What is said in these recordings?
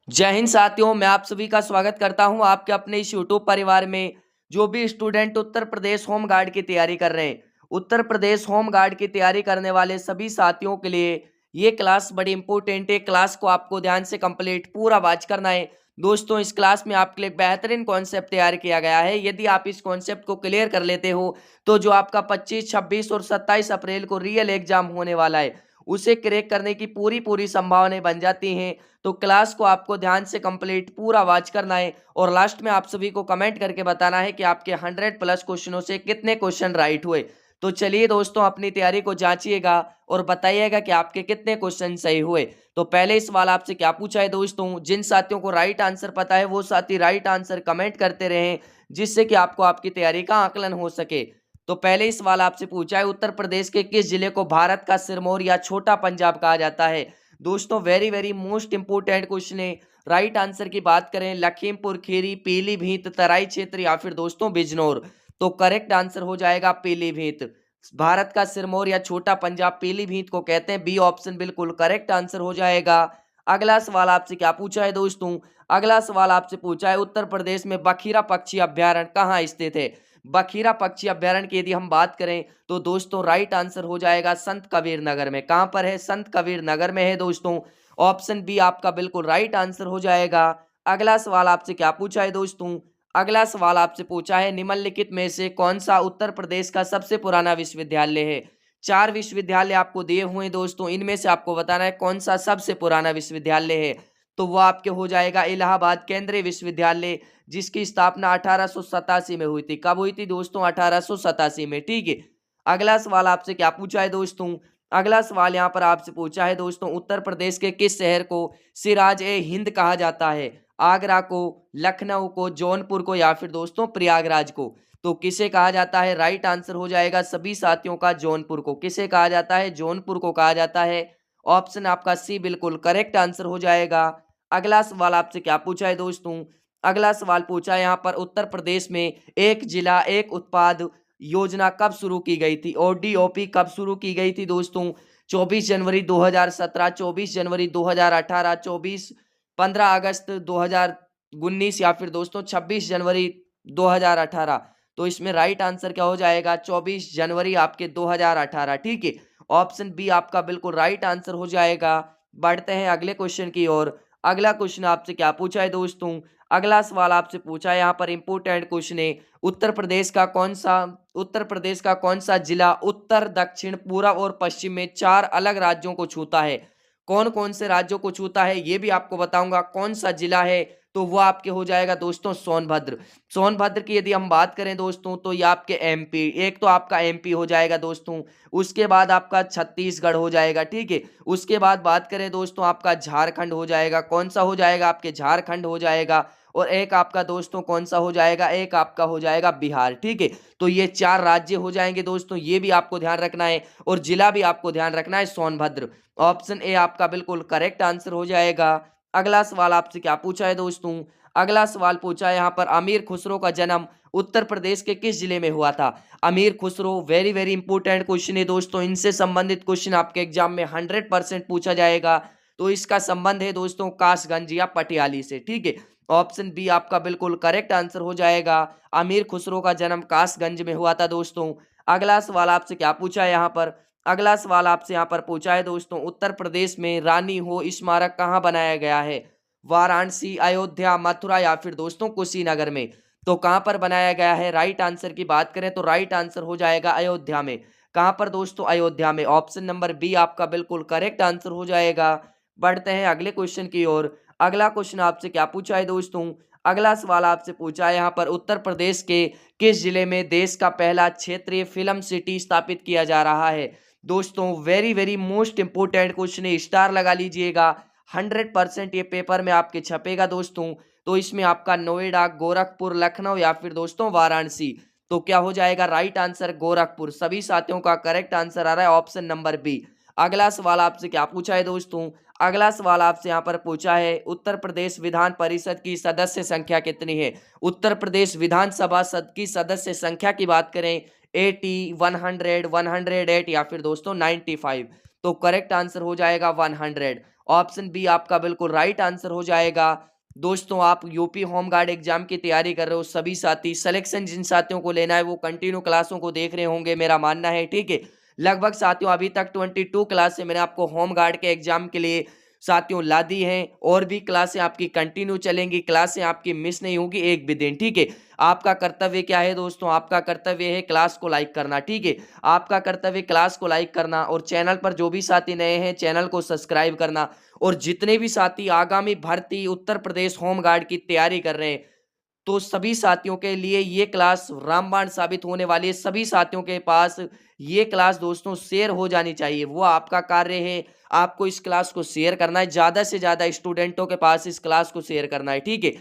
जय हिंद साथियों, मैं आप सभी का स्वागत करता हूं आपके अपने इस यूट्यूब परिवार में। जो भी student Uttar Pradesh home guard की तैयारी कर रहे हैं, उत्तर प्रदेश होम गार्ड की तैयारी करने वाले सभी साथियों के लिए ये क्लास बड़ी इंपॉर्टेंट है। क्लास को आपको ध्यान से कंप्लीट पूरा वॉच करना है। दोस्तों, इस क्लास में आपके लिए एक बेहतरीन कॉन्सेप्ट तैयार किया गया है। यदि आप इस कॉन्सेप्ट को क्लियर कर लेते हो तो जो आपका 25, 26 और 27 अप्रैल को रियल एग्जाम होने वाला है, उसे क्रैक करने की पूरी पूरी संभावनाएं बन जाती हैं। तो क्लास को आपको ध्यान से कंप्लीट पूरा वॉच करना है और लास्ट में आप सभी को कमेंट करके बताना है कि आपके 100+ क्वेश्चनों से कितने क्वेश्चन राइट हुए। तो चलिए दोस्तों, अपनी तैयारी को जांचिएगा और बताइएगा कि आपके कितने क्वेश्चन सही हुए। तो पहले सवाल आपसे क्या पूछा है दोस्तों, जिन साथियों को राइट आंसर पता है वो साथी राइट आंसर कमेंट करते रहें, जिससे कि आपको आपकी तैयारी का आकलन हो सके। तो पहले सवाल आपसे पूछा है, उत्तर प्रदेश के किस जिले को भारत का सिरमौर या छोटा पंजाब कहा जाता है। दोस्तों, very very most important question है। राइट आंसर की बात करें, लखीमपुर खीरी, पीलीभीत, तराई क्षेत्र या फिर दोस्तों बिजनौर। तो करेक्ट आंसर हो जाएगा पीलीभीत। भारत का सिरमौर या छोटा पंजाब पीलीभीत को कहते हैं। बी ऑप्शन बिल्कुल करेक्ट आंसर हो जाएगा। अगला सवाल आपसे क्या पूछा है दोस्तों, अगला सवाल आपसे पूछा है, उत्तर प्रदेश में बखीरा पक्षी अभ्यारण्य कहाँ स्थित है। बखीरा पक्षी अभ्यारण्य की यदि हम बात करें तो दोस्तों राइट आंसर हो जाएगा संत कबीर नगर में। कहां पर है, संत कबीर नगर में है दोस्तों। ऑप्शन बी आपका बिल्कुल राइट आंसर हो जाएगा। अगला सवाल आपसे क्या पूछा है दोस्तों, अगला सवाल आपसे पूछा है, निम्नलिखित में से कौन सा उत्तर प्रदेश का सबसे पुराना विश्वविद्यालय है। 4 विश्वविद्यालय आपको दिए हुए हैं दोस्तों, इनमें से आपको बताना है कौन सा सबसे पुराना विश्वविद्यालय है। तो वो आपके हो जाएगा इलाहाबाद केंद्रीय विश्वविद्यालय, जिसकी स्थापना 1887 में हुई थी। कब हुई थी दोस्तों, 1887 में। ठीक है। अगला सवाल आपसे क्या पूछा है दोस्तों, अगला सवाल यहाँ पर आपसे पूछा है दोस्तों, उत्तर प्रदेश के किस शहर को सिराज ए हिंद कहा जाता है। आगरा को, लखनऊ को, जौनपुर को या फिर दोस्तों प्रयागराज को। तो किसे कहा जाता है, राइट आंसर हो जाएगा सभी साथियों का जौनपुर को। किसे कहा जाता है, जौनपुर को कहा जाता है। ऑप्शन आपका सी बिल्कुल करेक्ट आंसर हो जाएगा। अगला सवाल आपसे क्या पूछा है दोस्तों, अगला सवाल पूछा है यहाँ पर, उत्तर प्रदेश में एक जिला एक उत्पाद योजना कब शुरू की गई थी। ओडीओपी कब शुरू की गई थी दोस्तों, 24 जनवरी 2017, 24 जनवरी 2018, 15 अगस्त 2019 या फिर दोस्तों 26 जनवरी 2018। तो इसमें राइट आंसर क्या हो जाएगा, 24 जनवरी आपके 2018। ठीक है। ऑप्शन बी आपका बिल्कुल राइट आंसर हो जाएगा। बढ़ते हैं अगले क्वेश्चन की ओर। अगला क्वेश्चन आपसे क्या पूछा है दोस्तों, अगला सवाल आपसे पूछा है यहाँ पर इंपोर्टेंट क्वेश्चन है, उत्तर प्रदेश का कौन सा जिला उत्तर, दक्षिण, पूर्व और पश्चिम में 4 अलग राज्यों को छूता है। कौन कौन से राज्यों को छूता है ये भी आपको बताऊंगा। कौन सा जिला है, तो वो आपके हो जाएगा दोस्तों सोनभद्र। सोनभद्र की यदि हम बात करें दोस्तों तो ये आपके एमपी, एक तो आपका एमपी हो जाएगा दोस्तों, उसके बाद आपका छत्तीसगढ़ हो जाएगा। ठीक है। उसके बाद बात करें दोस्तों आपका झारखंड हो जाएगा। कौन सा हो जाएगा, आपके झारखंड हो जाएगा। और एक आपका दोस्तों कौन सा हो जाएगा, एक आपका हो जाएगा बिहार। ठीक है। तो ये 4 राज्य हो जाएंगे दोस्तों, ये भी आपको ध्यान रखना है और जिला भी आपको ध्यान रखना है सोनभद्र। ऑप्शन ए आपका बिल्कुल करेक्ट आंसर हो जाएगा। अगला सवाल आपसे क्या पूछा है दोस्तों, अगला सवाल पूछा है यहाँ पर, अमीर खुसरो का जन्म उत्तर प्रदेश के किस जिले में हुआ था। अमीर Khusro, very very important question है दोस्तों, इनसे संबंधित क्वेश्चन आपके एग्जाम में 100% पूछा जाएगा। तो इसका संबंध है दोस्तों कासगंज या पटियाली से। ठीक है। ऑप्शन बी आपका बिल्कुल करेक्ट आंसर हो जाएगा। अमीर खुसरो का जन्म कासगंज में हुआ था दोस्तों। अगला सवाल आपसे क्या पूछा है यहाँ पर, अगला सवाल आपसे यहाँ पर पूछा है दोस्तों, उत्तर प्रदेश में रानी हो स्मारक कहाँ बनाया गया है। वाराणसी, अयोध्या, मथुरा या फिर दोस्तों कुशीनगर में। तो कहां पर बनाया गया है, राइट आंसर की बात करें तो राइट आंसर हो जाएगा अयोध्या में। कहां पर दोस्तों, अयोध्या में। ऑप्शन नंबर बी आपका बिल्कुल करेक्ट आंसर हो जाएगा। बढ़ते हैं अगले क्वेश्चन की ओर। अगला क्वेश्चन आपसे क्या पूछा है दोस्तों, अगला सवाल आपसे पूछा है यहाँ पर, उत्तर प्रदेश के किस जिले में देश का पहला क्षेत्रीय फिल्म सिटी स्थापित किया जा रहा है। दोस्तों very very most important question है, स्टार लगा लीजिएगा। 100% ये पेपर में आपके छपेगा दोस्तों। तो इसमें आपका नोएडा, गोरखपुर, लखनऊ या फिर दोस्तों वाराणसी। तो क्या हो जाएगा, राइट आंसर गोरखपुर। सभी साथियों का करेक्ट आंसर आ रहा है ऑप्शन नंबर बी। अगला सवाल आपसे क्या पूछा है दोस्तों, अगला सवाल आपसे यहाँ पर पूछा है, उत्तर प्रदेश विधान परिषद की सदस्य संख्या कितनी है। उत्तर प्रदेश विधानसभा की सदस्य संख्या की बात करें 80, 100, 108 या फिर दोस्तों 95। तो करेक्ट आंसर हो जाएगा 100। ऑप्शन बी आपका बिल्कुल राइट आंसर हो जाएगा। दोस्तों, आप यूपी होमगार्ड एग्जाम की तैयारी कर रहे हो सभी साथी, सिलेक्शन जिन साथियों को लेना है वो कंटिन्यू क्लासों को देख रहे होंगे, मेरा मानना है, ठीक है। लगभग साथियों अभी तक 22 क्लास से मैंने आपको होमगार्ड के एग्जाम के लिए साथियों ला दी हैं, और भी क्लासें आपकी कंटिन्यू चलेंगी, क्लासें आपकी मिस नहीं होगी एक भी दिन, ठीक है। आपका कर्तव्य क्या है दोस्तों? आपका कर्तव्य है क्लास को लाइक करना, ठीक है। आपका कर्तव्य क्लास को लाइक करना, और चैनल पर जो भी साथी नए हैं चैनल को सब्सक्राइब करना, और जितने भी साथी आगामी भर्ती उत्तर प्रदेश होमगार्ड की तैयारी कर रहे हैं, तो सभी साथियों के लिए ये क्लास रामबाण साबित होने वाली है। सभी साथियों के पास ये क्लास दोस्तों शेयर हो जानी चाहिए, वो आपका कार्य है। आपको इस क्लास को शेयर करना है, ज्यादा से ज्यादा स्टूडेंटों के पास इस क्लास को शेयर करना है, ठीक है।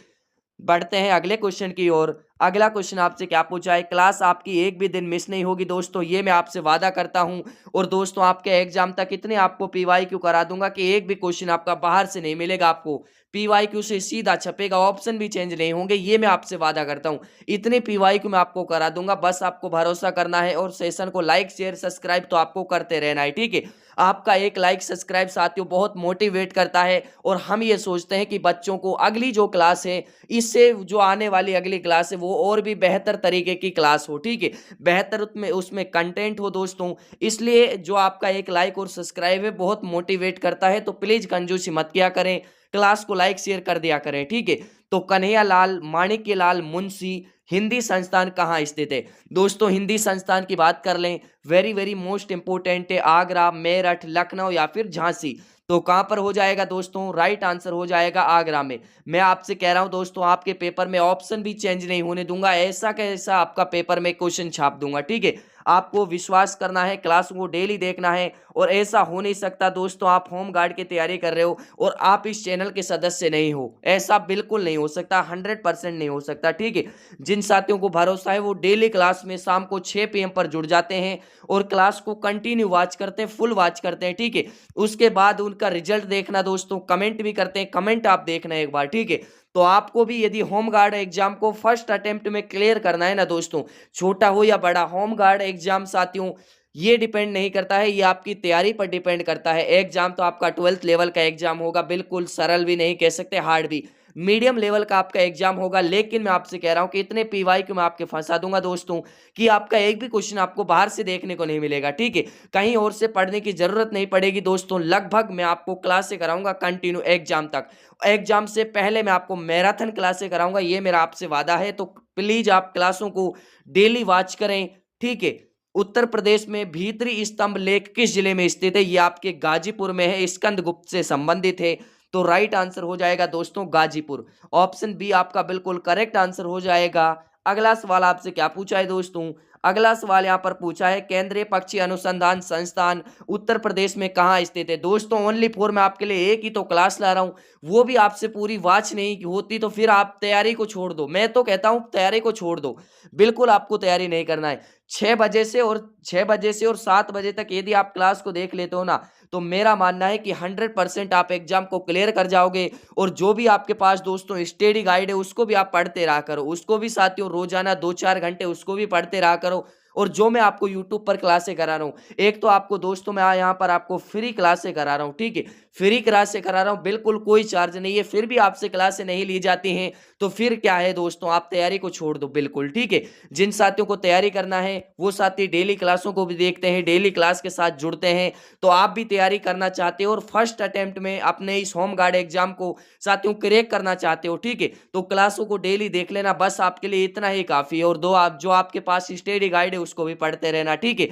बढ़ते हैं अगले क्वेश्चन की ओर। अगला क्वेश्चन आपसे क्या पूछा है? क्लास आपकी एक भी दिन मिस नहीं होगी दोस्तों, ये मैं आपसे वादा करता हूं। और दोस्तों, आपके एग्जाम तक इतने आपको पीवाईक्यू करा दूंगा कि एक भी क्वेश्चन आपका बाहर से नहीं मिलेगा, आपको पीवाईक्यू से सीधा छपेगा, ऑप्शन भी चेंज नहीं होंगे, ये मैं आपसे वादा करता हूं। इतने पीवाईक्यू मैं आपको करा दूंगा, बस आपको भरोसा करना है, और सेशन को लाइक शेयर सब्सक्राइब तो आपको करते रहना है, ठीक है। आपका एक लाइक सब्सक्राइब साथियों बहुत मोटिवेट करता है, और हम ये सोचते हैं कि बच्चों को अगली जो क्लास है, इससे जो आने वाली अगली क्लास है वो और भी बेहतर तरीके की क्लास हो, ठीक है। बेहतर उसमें उसमें कंटेंट हो दोस्तों, इसलिए जो आपका एक लाइक और सब्सक्राइब है बहुत मोटिवेट करता है, तो प्लीज कंजूसी मत किया करें, क्लास को लाइक शेयर कर दिया करें, ठीक है। तो कन्हैया लाल माणिक्य लाल मुंशी हिंदी संस्थान कहाँ स्थित है? दोस्तों, हिंदी संस्थान की बात कर लें, वेरी वेरी मोस्ट इंपोर्टेंट है, आगरा, मेरठ, लखनऊ या फिर झांसी। तो कहां पर हो जाएगा दोस्तों? राइट आंसर हो जाएगा आगरा में। मैं आपसे कह रहा हूं दोस्तों, आपके पेपर में ऑप्शन भी चेंज नहीं होने दूंगा, ऐसा कैसा आपका पेपर में क्वेश्चन छाप दूंगा, ठीक है। आपको विश्वास करना है, क्लास को डेली देखना है, और ऐसा हो नहीं सकता दोस्तों आप होमगार्ड की तैयारी कर रहे हो और आप इस चैनल के सदस्य नहीं हो, ऐसा बिल्कुल नहीं हो सकता, 100% नहीं हो सकता, ठीक है। जिन साथियों को भरोसा है वो डेली क्लास में शाम को 6 PM पर जुड़ जाते हैं और क्लास को कंटिन्यू वॉच करते हैं, फुल वॉच करते हैं, ठीक है। उसके बाद उनका रिजल्ट देखना दोस्तों, कमेंट भी करते हैं, कमेंट आप देखना एक बार, ठीक है। तो आपको भी यदि होमगार्ड एग्जाम को फर्स्ट अटेम्प्ट में क्लियर करना है ना दोस्तों, छोटा हो या बड़ा, होमगार्ड एग्जाम साथियों ये डिपेंड नहीं करता है, ये आपकी तैयारी पर डिपेंड करता है। एग्जाम तो आपका 12th लेवल का एग्जाम होगा, बिल्कुल सरल भी नहीं कह सकते, हार्ड भी, मीडियम लेवल का आपका एग्जाम होगा। लेकिन मैं आपसे कह रहा हूं कि इतने पीवाईक्यू मैं आपके फंसा दूंगा दोस्तों कि आपका एक भी क्वेश्चन आपको बाहर से देखने को नहीं मिलेगा, ठीक है। कहीं और से पढ़ने की जरूरत नहीं पड़ेगी दोस्तों। लगभग मैं आपको क्लासें कराऊंगा कंटिन्यू एग्जाम तक, एग्जाम से पहले मैं आपको मैराथन क्लासें कराऊंगा, ये मेरा आपसे वादा है। तो प्लीज आप क्लासों को डेली वॉच करें, ठीक है। उत्तर प्रदेश में भीतरी स्तंभ लेक किस जिले में स्थित है? ये आपके गाजीपुर में है, स्कंदगुप्त से संबंधित है। तो राइट आंसर हो जाएगा दोस्तों गाजीपुर, ऑप्शन बी आपका बिल्कुल करेक्ट आंसर हो जाएगा। अगला सवाल आपसे क्या पूछा है दोस्तों? अगला सवाल यहाँ पर पूछा है, केंद्रीय पक्षी अनुसंधान संस्थान उत्तर प्रदेश में कहाँ स्थित है? दोस्तों, ओनली फॉर मैं आपके लिए एक ही तो क्लास ला रहा हूँ, वो भी आपसे पूरी वॉच नहीं होती तो फिर आप तैयारी को छोड़ दो। मैं तो कहता हूँ तैयारी को छोड़ दो, बिल्कुल आपको तैयारी नहीं करना है। 6 बजे से और 7 बजे तक यदि आप क्लास को देख लेते हो ना, तो मेरा मानना है कि 100% आप एग्जाम को क्लियर कर जाओगे। और जो भी आपके पास दोस्तों स्टडी गाइड है उसको भी आप पढ़ते रहा करो, उसको भी साथियों रोजाना 2-4 घंटे उसको भी पढ़ते रहा करो। और जो मैं आपको यूट्यूब पर क्लासें करा रहा हूँ, एक तो आपको दोस्तों मैं यहाँ पर आपको फ्री क्लासें करा रहा हूँ, ठीक है, फ्री क्लासें करा रहा हूँ, बिल्कुल कोई चार्ज नहीं है, फिर भी आपसे क्लासें नहीं ली जाती हैं, तो फिर क्या है दोस्तों, आप तैयारी को छोड़ दो बिल्कुल, ठीक है। जिन साथियों को तैयारी करना है वो साथी डेली क्लासों को भी देखते हैं, डेली क्लास के साथ जुड़ते हैं। तो आप भी तैयारी करना चाहते हो और फर्स्ट अटेम्प्ट में अपने इस होमगार्ड एग्जाम को साथियों क्रैक करना चाहते हो, ठीक है, तो क्लासों को डेली देख लेना, बस आपके लिए इतना ही काफी है। और दो आप जो आपके पास स्टडी गाइड है उसको भी पढ़ते रहना, ठीक है।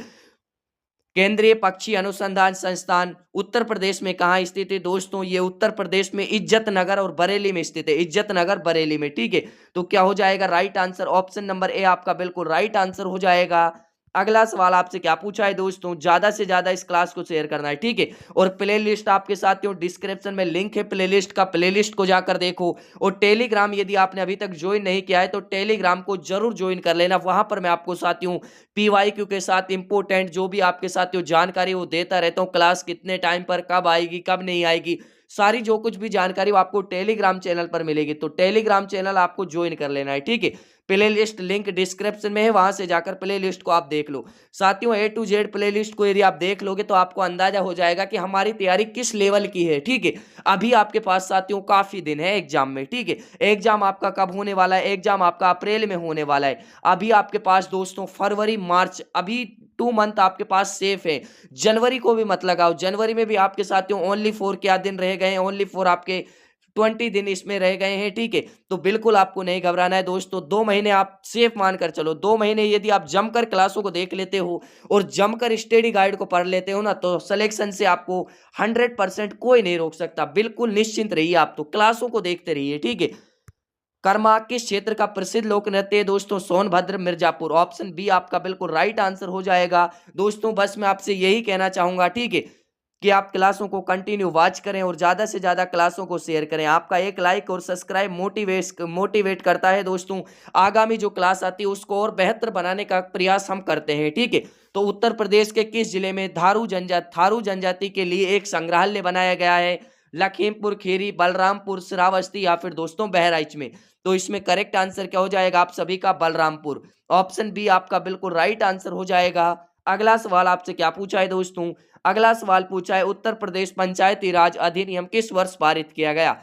केंद्रीय पक्षी अनुसंधान संस्थान उत्तर प्रदेश में कहाँ स्थित है? दोस्तों, ये उत्तर प्रदेश में इज्जत नगर और बरेली में स्थित है, इज्जत नगर बरेली में, ठीक है। तो क्या हो जाएगा right answer? Option number A आपका बिल्कुल राइट आंसर हो जाएगा। अगला सवाल आपसे क्या पूछा है दोस्तों? ज्यादा से ज्यादा इस क्लास को शेयर करना है, ठीक है। और प्ले लिस्ट आपके साथियों डिस्क्रिप्शन में लिंक है प्ले लिस्ट का, प्ले लिस्ट को जाकर देखो। और टेलीग्राम यदि आपने अभी तक ज्वाइन नहीं किया है तो टेलीग्राम को जरूर ज्वाइन कर लेना, वहां पर मैं आपको साथियों पीवाईक्यू के साथ इंपोर्टेंट जो भी आपके साथियों जानकारी वो देता रहता हूँ, क्लास कितने टाइम पर कब आएगी कब नहीं आएगी, सारी जो कुछ भी जानकारी वो आपको टेलीग्राम चैनल पर मिलेगी। तो टेलीग्राम चैनल आपको ज्वाइन कर लेना है, ठीक है। प्ले लिस्ट लिंक डिस्क्रिप्शन में है, वहां से जाकर प्ले लिस्ट को आप देख लो। साथियों A to Z play list को यदि आप देख लोगे तो आपको अंदाजा हो जाएगा कि हमारी तैयारी किस लेवल की है, ठीक है। अभी आपके पास साथियों काफी दिन है एग्जाम में, ठीक है। एग्जाम आपका कब होने वाला है? एग्जाम आपका अप्रैल में होने वाला है। अभी आपके पास दोस्तों फरवरी मार्च, अभी 2 मंथ आपके पास सेफ है। जनवरी को भी मत लगाओ, जनवरी में भी आपके साथियों ओनली 4 क्या दिन रह गए हैं? ओनली 4 आपके 20 दिन इसमें रह गए हैं, ठीक है। तो बिल्कुल आपको नहीं घबराना है दोस्तों, 2 महीने आप सेफ मानकर चलो। 2 महीने यदि आप जमकर क्लासों को देख लेते हो और जमकर स्टडी गाइड को पढ़ लेते हो ना, तो सिलेक्शन से आपको 100% कोई नहीं रोक सकता। बिल्कुल निश्चिंत रहिए, आप तो क्लासों को देखते रहिए, ठीक है। कर्मा किस क्षेत्र का प्रसिद्ध लोक नृत्य है? दोस्तों सोनभद्र मिर्जापुर। ऑप्शन बी आपका बिल्कुल राइट आंसर हो जाएगा। दोस्तों बस मैं आपसे यही कहना चाहूंगा, ठीक है, कि आप क्लासों को कंटिन्यू वॉच करें और ज्यादा से ज्यादा क्लासों को शेयर करें। आपका एक लाइक और सब्सक्राइब मोटिवेट करता है दोस्तों। आगामी जो क्लास आती है उसको और बेहतर बनाने का प्रयास हम करते हैं, ठीक है। तो उत्तर प्रदेश के किस जिले में थारू जनजाति के लिए एक संग्रहालय बनाया गया है? लखीमपुर खीरी, बलरामपुर, श्रावस्ती या फिर दोस्तों बहराइच में? तो इसमें करेक्ट आंसर क्या हो जाएगा आप सभी का? बलरामपुर। ऑप्शन बी आपका बिल्कुल राइट आंसर हो जाएगा। अगला सवाल आपसे क्या पूछा है दोस्तों? अगला सवाल पूछा है उत्तर प्रदेश पंचायती राज अधिनियम किस वर्ष पारित किया गया?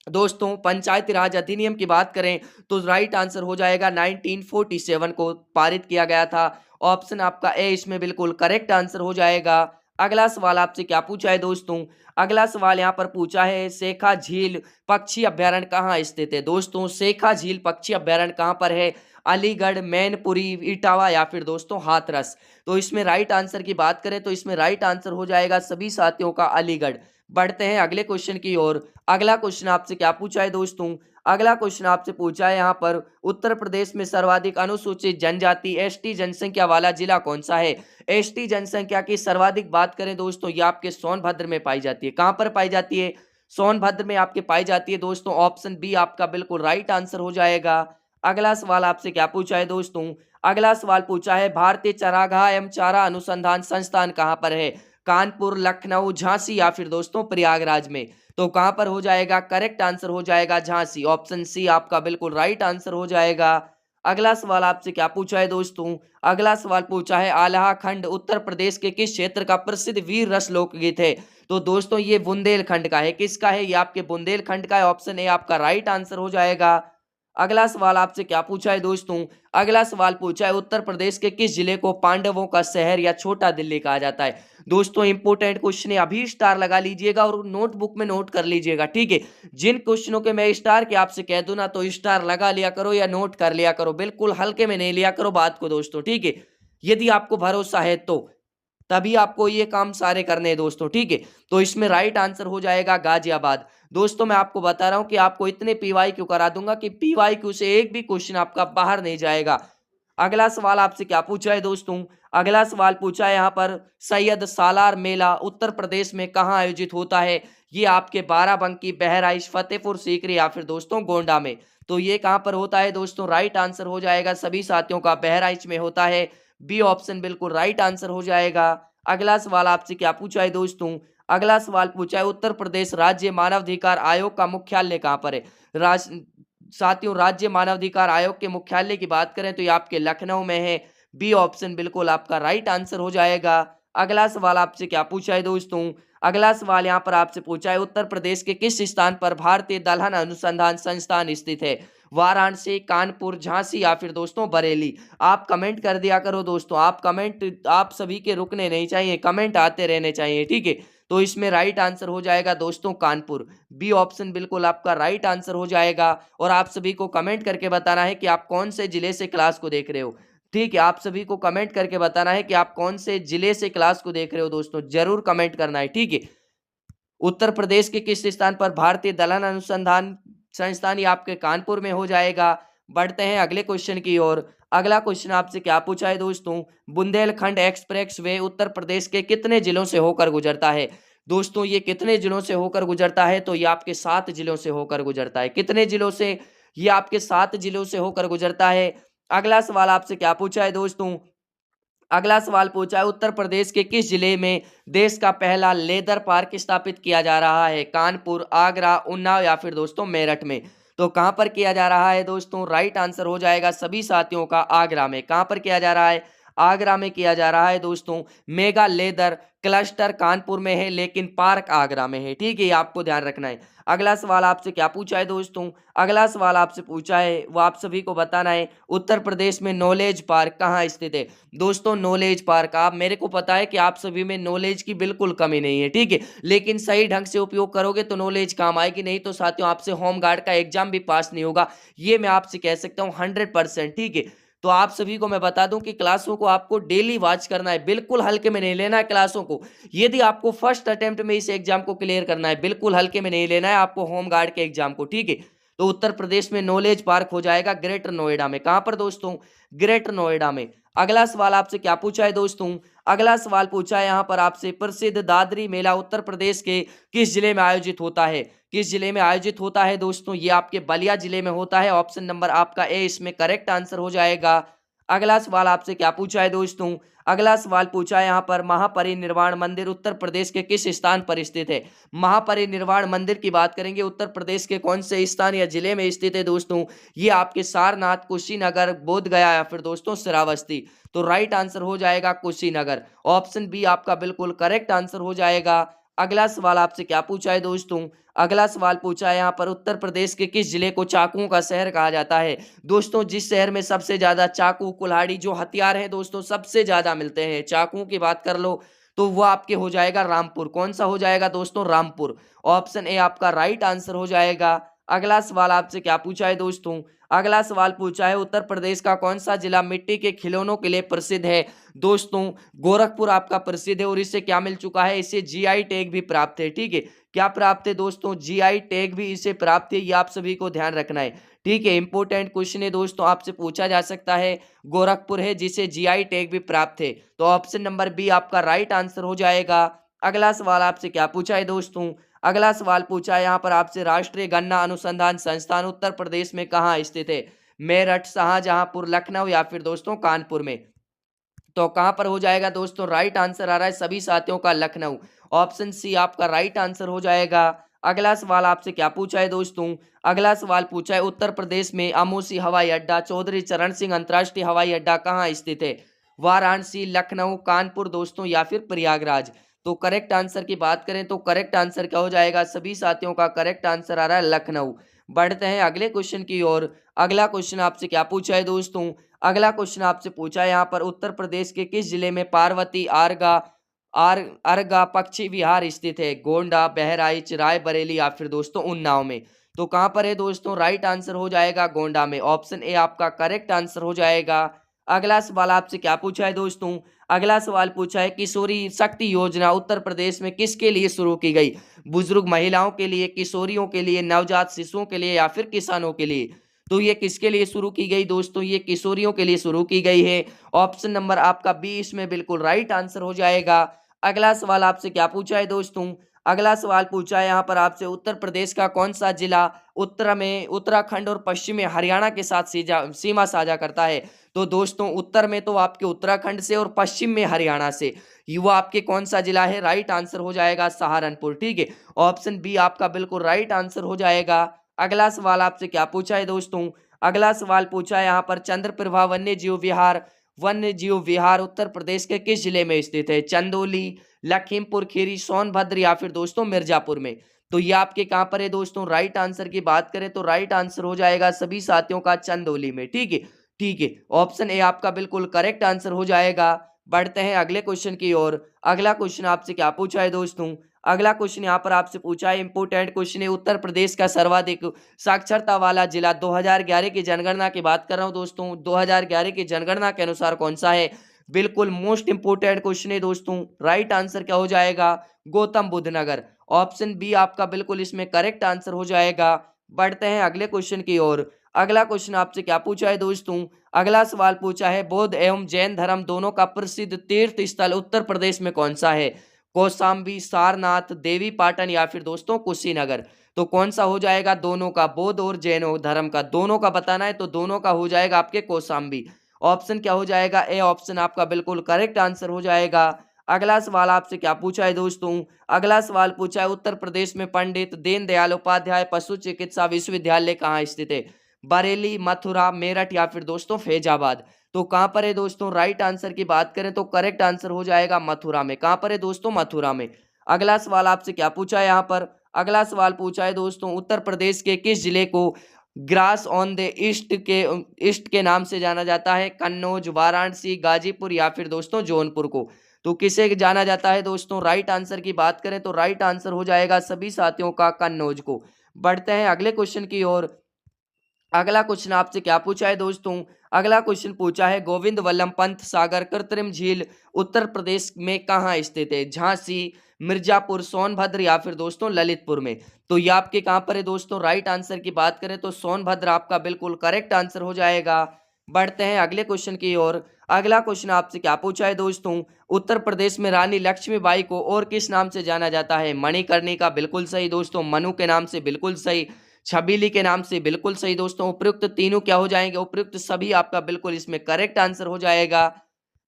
दोस्तों पंचायती राज अधिनियम की बात करें तो राइट आंसर हो जाएगा 1947 को पारित किया गया था। ऑप्शन आपका ए इसमें बिल्कुल करेक्ट आंसर हो जाएगा। अगला सवाल आपसे क्या पूछा है दोस्तों? अगला सवाल यहाँ पर पूछा है शेखा झील पक्षी अभ्यारण्य कहाँ स्थित है? दोस्तों शेखा झील पक्षी अभ्यारण्य कहाँ पर है? अलीगढ़, मैनपुरी, इटावा या फिर दोस्तों हाथरस? तो इसमें राइट आंसर की बात करें तो इसमें राइट आंसर हो जाएगा सभी साथियों का अलीगढ़। बढ़ते हैं अगले क्वेश्चन की ओर। अगला क्वेश्चन आपसे क्या पूछा है दोस्तों? अगला क्वेश्चन आपसे पूछा है यहाँ पर उत्तर प्रदेश में सर्वाधिक अनुसूचित जनजाति एसटी जनसंख्या वाला जिला कौन सा है? एसटी जनसंख्या की सर्वाधिक बात करें दोस्तों, ये आपके सोनभद्र में पाई जाती है। कहां पर पाई जाती है? सोनभद्र में आपके पाई जाती है दोस्तों। ऑप्शन बी आपका बिल्कुल राइट आंसर हो जाएगा। अगला सवाल आपसे क्या पूछा है दोस्तों? अगला सवाल पूछा है भारतीय चरागाह एवं चारा अनुसंधान संस्थान कहां पर है? कानपुर, लखनऊ, झांसी या फिर दोस्तों प्रयागराज में? तो कहां पर हो जाएगा? करेक्ट आंसर हो जाएगा झांसी। ऑप्शन सी आपका बिल्कुल राइट आंसर हो जाएगा। अगला सवाल आपसे क्या पूछा है दोस्तों? अगला सवाल पूछा है आल्हा खंड उत्तर प्रदेश के किस क्षेत्र का प्रसिद्ध वीर रस लोकगीत है? तो दोस्तों ये बुंदेलखंड का है। किसका है? ये आपके बुंदेलखंड का है। ऑप्शन ए आपका राइट आंसर हो जाएगा। अगला सवाल आपसे क्या पूछा है दोस्तों? अगला सवाल पूछा है उत्तर प्रदेश के किस जिले को पांडवों का शहर या छोटा दिल्ली कहा जाता है? दोस्तों इंपोर्टेंट क्वेश्चन है, अभी स्टार लगा लीजिएगा और नोटबुक में नोट कर लीजिएगा, ठीक है। जिन क्वेश्चनों के मैं स्टार के आपसे कह दूं ना, तो स्टार लगा लिया करो या नोट कर लिया करो, बिल्कुल हल्के में नहीं लिया करो बात को दोस्तों, ठीक है। यदि आपको भरोसा है तो तभी आपको ये काम सारे करने हैं दोस्तों, ठीक है। तो इसमें राइट आंसर हो जाएगा गाजियाबाद। दोस्तों मैं आपको बता रहा हूं कि आपको इतने पीवाईक्यू करा दूंगा कि पीवाईक्यू से एक भी क्वेश्चन आपका बाहर नहीं जाएगा। अगला सवाल आपसे क्या पूछा है दोस्तों? अगला सवाल पूछा है यहाँ पर सैयद सालार मेला उत्तर प्रदेश में कहाँ आयोजित होता है? ये आपके बाराबंकी, बहराइच, फतेहपुर सीकरी या फिर दोस्तों गोंडा में? तो ये कहाँ पर होता है दोस्तों? राइट आंसर हो जाएगा सभी साथियों का बहराइच में होता है। बी ऑप्शन बिल्कुल राइट आंसर हो जाएगा। अगला सवाल आपसे क्या पूछा है दोस्तों? अगला सवाल पूछा है उत्तर प्रदेश राज्य मानवाधिकार आयोग का मुख्यालय कहाँ पर है? राज साथियों राज्य मानवाधिकार आयोग के मुख्यालय की बात करें तो ये आपके लखनऊ में है। बी ऑप्शन बिल्कुल आपका राइट आंसर हो जाएगा। अगला सवाल आपसे क्या पूछा है दोस्तों? अगला सवाल यहाँ पर आपसे पूछा है उत्तर प्रदेश के किस स्थान पर भारतीय दलहन अनुसंधान संस्थान स्थित है? वाराणसी, कानपुर, झांसी या फिर दोस्तों बरेली? आप कमेंट कर दिया करो दोस्तों, आप कमेंट आप सभी के रुकने नहीं चाहिए, कमेंट आते रहने चाहिए, ठीक है। तो इसमें राइट आंसर हो जाएगा दोस्तों कानपुर। बी ऑप्शन बिल्कुल आपका राइट आंसर हो जाएगा। और आप सभी को कमेंट करके बताना है कि आप कौन से जिले से क्लास को देख रहे हो, ठीक है। आप सभी को कमेंट करके बताना है कि आप कौन से जिले से क्लास को देख रहे हो दोस्तों, जरूर कमेंट करना है, ठीक है। उत्तर प्रदेश के किस स्थान पर भारतीय दलहन अनुसंधान संस्थान? ये आपके कानपुर में हो जाएगा। बढ़ते हैं अगले क्वेश्चन की ओर। अगला क्वेश्चन आपसे क्या पूछा है दोस्तों? बुंदेलखंड एक्सप्रेस वे उत्तर प्रदेश के कितने जिलों से होकर गुजरता है? दोस्तों ये कितने जिलों से होकर गुजरता है? तो ये आपके 7 जिलों से होकर गुजरता है। कितने जिलों से? ये आपके 7 जिलों से होकर गुजरता है। अगला सवाल आपसे क्या पूछा है दोस्तों? अगला सवाल पूछा है, उत्तर प्रदेश के किस जिले में देश का पहला लेदर पार्क स्थापित किया जा रहा है? कानपुर, आगरा, उन्नाव या फिर दोस्तों मेरठ में? तो कहां पर किया जा रहा है दोस्तों? राइट आंसर हो जाएगा सभी साथियों का आगरा में। कहां पर किया जा रहा है? आगरा में किया जा रहा है दोस्तों। मेगा लेदर क्लस्टर कानपुर में है, लेकिन पार्क आगरा में है। ठीक है, ये आपको ध्यान रखना है। अगला सवाल आपसे क्या पूछा है दोस्तों? अगला सवाल आपसे पूछा है, वो आप सभी को बताना है, उत्तर प्रदेश में नॉलेज पार्क कहाँ स्थित है? दोस्तों नॉलेज पार्क, आप मेरे को पता है कि आप सभी में नॉलेज की बिल्कुल कमी नहीं है, ठीक है, लेकिन सही ढंग से उपयोग करोगे तो नॉलेज काम आएगी, नहीं तो साथियों आपसे होम गार्ड का एग्जाम भी पास नहीं होगा, ये मैं आपसे कह सकता हूँ 100%। ठीक है, तो आप सभी को मैं बता दूं कि क्लासों को आपको डेली वॉच करना है, बिल्कुल हल्के में नहीं लेना है क्लासों को। यदि आपको फर्स्ट अटेम्प्ट में इस एग्जाम को क्लियर करना है, बिल्कुल हल्के में नहीं लेना है आपको होम गार्ड के एग्जाम को। ठीक है, तो उत्तर प्रदेश में नॉलेज पार्क हो जाएगा ग्रेटर नोएडा में। कहां पर दोस्तों? ग्रेटर नोएडा में। अगला सवाल आपसे क्या पूछा है दोस्तों? अगला सवाल पूछा है यहाँ पर आपसे, प्रसिद्ध दादरी मेला उत्तर प्रदेश के किस जिले में आयोजित होता है? किस जिले में आयोजित होता है दोस्तों? ये आपके बलिया जिले में होता है। ऑप्शन नंबर आपका ए इसमें करेक्ट आंसर हो जाएगा। अगला सवाल आपसे क्या पूछा है दोस्तों? अगला सवाल पूछा है यहाँ पर, महापरिनिर्वाण मंदिर उत्तर प्रदेश के किस स्थान पर स्थित है? महापरिनिर्वाण मंदिर की बात करेंगे, उत्तर प्रदेश के कौन से स्थान या जिले में स्थित है दोस्तों? ये आपके सारनाथ, कुशीनगर, बोध गया या फिर दोस्तों श्रावस्ती? तो राइट आंसर हो जाएगा कुशीनगर। ऑप्शन बी आपका बिल्कुल करेक्ट आंसर हो जाएगा। अगला सवाल आपसे क्या पूछा है दोस्तों? अगला सवाल पूछा है यहाँ पर, उत्तर प्रदेश के किस जिले को चाकुओं का शहर कहा जाता है? दोस्तों जिस शहर में सबसे ज्यादा चाकू, कुल्हाड़ी जो हथियार है दोस्तों सबसे ज्यादा मिलते हैं, चाकुओं की बात कर लो तो वो आपके हो जाएगा रामपुर। कौन सा हो जाएगा दोस्तों? रामपुर। ऑप्शन ए आपका राइट आंसर हो जाएगा। अगला सवाल आपसे क्या पूछा है दोस्तों? अगला सवाल पूछा है, उत्तर प्रदेश का कौन सा जिला मिट्टी के खिलौनों के लिए प्रसिद्ध है? दोस्तों गोरखपुर आपका प्रसिद्ध है, और इससे क्या मिल चुका है? इसे जीआई टैग भी प्राप्त है। ठीक है, क्या प्राप्त है दोस्तों? जीआई टैग भी इसे प्राप्त है, ये आप सभी को ध्यान रखना है। ठीक है, इंपोर्टेंट क्वेश्चन है दोस्तों, आपसे पूछा जा सकता है। गोरखपुर है जिसे जीआई टैग भी प्राप्त है, तो ऑप्शन नंबर बी आपका राइट आंसर हो जाएगा। अगला सवाल आपसे क्या पूछा है दोस्तों? अगला सवाल पूछा है यहाँ पर आपसे, राष्ट्रीय गन्ना अनुसंधान संस्थान उत्तर प्रदेश में कहाँ स्थित है? मेरठ, शाहजहांपुर, लखनऊ या फिर दोस्तों कानपुर में? तो कहां पर हो जाएगा दोस्तों? राइट आंसर आ रहा है सभी साथियों का लखनऊ। ऑप्शन सी आपका राइट आंसर हो जाएगा। अगला सवाल आपसे क्या पूछा है दोस्तों? अगला सवाल पूछा है, उत्तर प्रदेश में अमोसी हवाई अड्डा, चौधरी चरण सिंह अंतर्राष्ट्रीय हवाई अड्डा कहाँ स्थित है? वाराणसी, लखनऊ, कानपुर दोस्तों या फिर प्रयागराज? तो करेक्ट आंसर की बात करें तो करेक्ट आंसर क्या हो जाएगा? सभी साथियों का करेक्ट आंसर आ रहा है लखनऊ। बढ़ते हैं अगले क्वेश्चन की ओर। अगला क्वेश्चन आपसे क्या पूछा है दोस्तों? अगला क्वेश्चन आपसे पूछा है यहाँ पर, उत्तर प्रदेश के किस जिले में पार्वती अर्गा पक्षी विहार स्थित है? गोंडा, बहराइच, रायबरेली या फिर दोस्तों उन्नाव में? तो कहां पर है दोस्तों? राइट आंसर हो जाएगा गोंडा में। ऑप्शन ए आपका करेक्ट आंसर हो जाएगा। अगला सवाल आपसे क्या पूछा है दोस्तों? अगला सवाल पूछा है, किशोरी शक्ति योजना उत्तर प्रदेश में किसके लिए शुरू की गई? बुजुर्ग महिलाओं के लिए, किशोरियों के लिए, नवजात शिशुओं के लिए या फिर किसानों के लिए? तो ये किसके लिए शुरू की गई दोस्तों? ये किशोरियों के लिए शुरू की गई है। ऑप्शन नंबर आपका बी इसमें बिल्कुल राइट आंसर हो जाएगा। अगला सवाल आपसे क्या पूछा है दोस्तों? अगला सवाल पूछा है यहाँ पर आपसे, उत्तर प्रदेश का कौन सा जिला उत्तर में उत्तराखंड और पश्चिम में हरियाणा के साथ सीमा साझा करता है? तो दोस्तों उत्तर में तो आपके उत्तराखंड से और पश्चिम में हरियाणा से। वो आपके कौन सा जिला है? राइट आंसर हो जाएगा सहारनपुर। ठीक है, ऑप्शन बी आपका बिल्कुल राइट आंसर हो जाएगा। अगला सवाल आपसे क्या पूछा है दोस्तों? अगला सवाल पूछा है यहाँ पर, चंद्रप्रभा वन्य जीव विहार उत्तर प्रदेश के किस जिले में स्थित है? चंदौली, लखीमपुर खीरी, सोनभद्र या फिर दोस्तों मिर्जापुर में? तो ये आपके कहां पर है दोस्तों? राइट आंसर की बात करें तो राइट आंसर हो जाएगा सभी साथियों का चंदौली में। ठीक है, ठीक है, ऑप्शन ए आपका बिल्कुल करेक्ट आंसर हो जाएगा। बढ़ते हैं अगले क्वेश्चन की ओर। अगला क्वेश्चन आपसे क्या पूछा है दोस्तों? अगला क्वेश्चन यहाँ पर आपसे पूछा है, इंपोर्टेंट क्वेश्चन है, उत्तर प्रदेश का सर्वाधिक साक्षरता वाला जिला 2011 की जनगणना की बात कर रहा हूं दोस्तों, 2011 की जनगणना के अनुसार कौन सा है? बिल्कुल मोस्ट इंपोर्टेंट क्वेश्चन है दोस्तों। राइट आंसर क्या हो जाएगा? गौतम बुद्ध नगर। ऑप्शन बी आपका बिल्कुल इसमें करेक्ट आंसर हो जाएगा। बढ़ते हैं अगले क्वेश्चन की ओर। अगला क्वेश्चन आपसे क्या पूछा है दोस्तों? अगला सवाल पूछा है, बौद्ध एवं जैन धर्म दोनों का प्रसिद्ध तीर्थ स्थल उत्तर प्रदेश में कौन सा है? कौशाम्बी, सारनाथ, देवी पाटन या फिर दोस्तों कुशीनगर? तो कौन सा हो जाएगा? दोनों का, बौद्ध और जैन धर्म का दोनों का बताना है तो दोनों का हो जाएगा आपके कौशाम्बी। ऑप्शन क्या हो जाएगा, ए ऑप्शन आपका बिल्कुल करेक्ट आंसर हो जाएगा। अगला सवाल आपसे क्या पूछा है दोस्तों, अगला सवाल पूछा है उत्तर प्रदेश में पंडित दीनदयाल उपाध्याय पशु चिकित्सा विश्वविद्यालय कहाँ स्थित है? बरेली, मथुरा, मेरठ या फिर दोस्तों फैजाबाद। तो कहां पर है दोस्तों, राइट आंसर की बात करें तो करेक्ट आंसर हो जाएगा मथुरा में। कहां पर है दोस्तों, मथुरा में। अगला सवाल आपसे क्या पूछा है यहाँ पर, अगला सवाल पूछा है दोस्तों उत्तर प्रदेश के किस जिले को ग्रास ऑन द ईस्ट के नाम से जाना जाता है? कन्नौज, वाराणसी, गाजीपुर या फिर दोस्तों जौनपुर को। तो किसे जाना जाता है दोस्तों, राइट आंसर की बात करें तो राइट आंसर हो जाएगा सभी साथियों का कन्नौज को। बढ़ते हैं अगले क्वेश्चन की ओर। अगला क्वेश्चन आपसे क्या पूछा है दोस्तों, अगला क्वेश्चन पूछा है गोविंद वल्लभ पंत सागर कृत्रिम झील उत्तर प्रदेश में कहाँ स्थित है? झांसी, मिर्जापुर, सोनभद्र या फिर दोस्तों ललितपुर में। तो ये आपके कहां पर है दोस्तों, राइट आंसर की बात करें तो सोनभद्र आपका बिल्कुल करेक्ट आंसर हो जाएगा। बढ़ते हैं अगले क्वेश्चन की ओर। अगला क्वेश्चन आपसे क्या पूछा है दोस्तों, उत्तर प्रदेश में रानी लक्ष्मीबाई को और किस नाम से जाना जाता है? मणिकर्णिका बिल्कुल सही दोस्तों, मनु के नाम से बिल्कुल सही, छबीली के नाम से बिल्कुल सही दोस्तों। उपयुक्त तीनों क्या हो जाएंगे, उपयुक्त सभी आपका बिल्कुल इसमें करेक्ट आंसर हो जाएगा।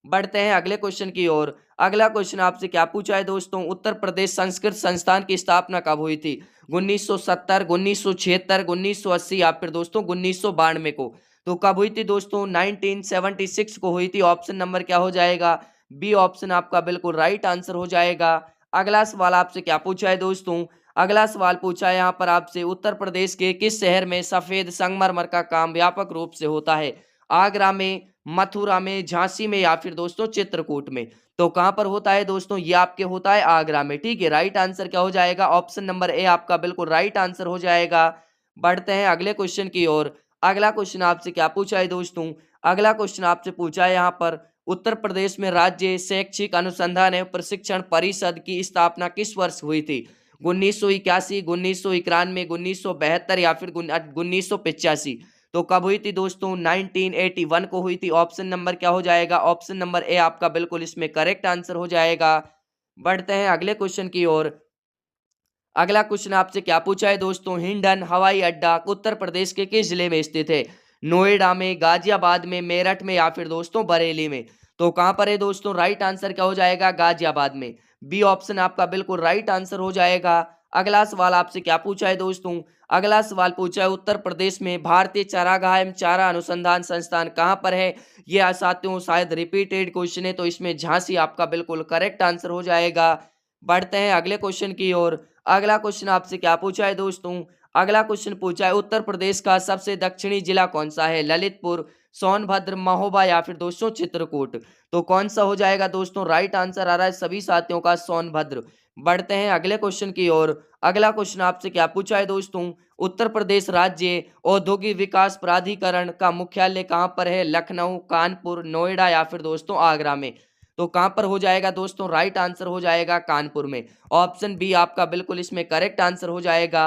बढ़ते हैं अगले क्वेश्चन की ओर। अगला क्वेश्चन आपसे क्या पूछा है दोस्तों, उत्तर प्रदेश संस्कृत संस्थान की स्थापना कब हुई थी? 1970, 1976, 1980 या फिर दोस्तों 1992 को। तो कब हुई थी दोस्तों, 1976 को हुई थी। ऑप्शन नंबर क्या हो जाएगा, बी ऑप्शन आपका बिल्कुल राइट आंसर हो जाएगा। अगला सवाल आपसे क्या पूछा है दोस्तों, अगला सवाल पूछा है यहाँ पर आपसे उत्तर प्रदेश के किस शहर में सफेद संगमरमर का काम व्यापक रूप से होता है? आगरा में, मथुरा में, झांसी में या फिर दोस्तों चित्रकूट में। तो कहां पर होता है दोस्तों, ये आपके होता है आगरा में। ठीक है, राइट आंसर क्या हो जाएगा, ऑप्शन नंबर ए आपका बिल्कुल राइट आंसर हो जाएगा। बढ़ते हैं अगले क्वेश्चन की ओर। अगला क्वेश्चन आपसे क्या पूछा है दोस्तों, अगला क्वेश्चन आपसे पूछा है यहाँ पर उत्तर प्रदेश में राज्य शैक्षिक अनुसंधान एवं प्रशिक्षण परिषद की स्थापना किस वर्ष हुई थी? 1981, 1991, 1972 या फिर 1985। तो कब हुई थी दोस्तों, 1981 को हुई थी। ऑप्शन नंबर क्या हो जाएगा, ऑप्शन नंबर ए आपका बिल्कुल इसमें करेक्ट आंसर हो जाएगा। बढ़ते हैं अगले क्वेश्चन की ओर। अगला क्वेश्चन आपसे क्या पूछा है दोस्तों, हिंडन हवाई अड्डा उत्तर प्रदेश के किस जिले में स्थित है? नोएडा में, गाजियाबाद में, मेरठ में या फिर दोस्तों बरेली में। तो कहां पर है दोस्तों, राइट आंसर क्या हो जाएगा, गाजियाबाद में। बी ऑप्शन आपका बिल्कुल राइट आंसर हो जाएगा। अगला सवाल आपसे क्या पूछा है दोस्तों, अगला सवाल पूछा है उत्तर प्रदेश में भारतीय चारागाह एवं चारा अनुसंधान संस्थान कहां पर है? ये साथियों शायद रिपीटेड क्वेश्चन है, तो इसमें झांसी आपका बिल्कुल करेक्ट आंसर हो जाएगा। बढ़ते हैं अगले क्वेश्चन की ओर। अगला क्वेश्चन आपसे क्या पूछा है दोस्तों, अगला क्वेश्चन पूछा है उत्तर प्रदेश का सबसे दक्षिणी जिला कौन सा है? ललितपुर, सोनभद्र, महोबा या फिर दोस्तों चित्रकूट। तो कौन सा हो जाएगा दोस्तों, राइट आंसर आ रहा है सभी साथियों का सोनभद्र। बढ़ते हैं अगले क्वेश्चन की ओर। अगला क्वेश्चन आपसे क्या पूछा है दोस्तों, उत्तर प्रदेश राज्य औद्योगिक विकास प्राधिकरण का मुख्यालय कहां पर है? लखनऊ, कानपुर, नोएडा या फिर दोस्तों आगरा में। तो कहां पर हो जाएगा दोस्तों, राइट आंसर हो जाएगा कानपुर में। ऑप्शन बी आपका बिल्कुल इसमें करेक्ट आंसर हो जाएगा।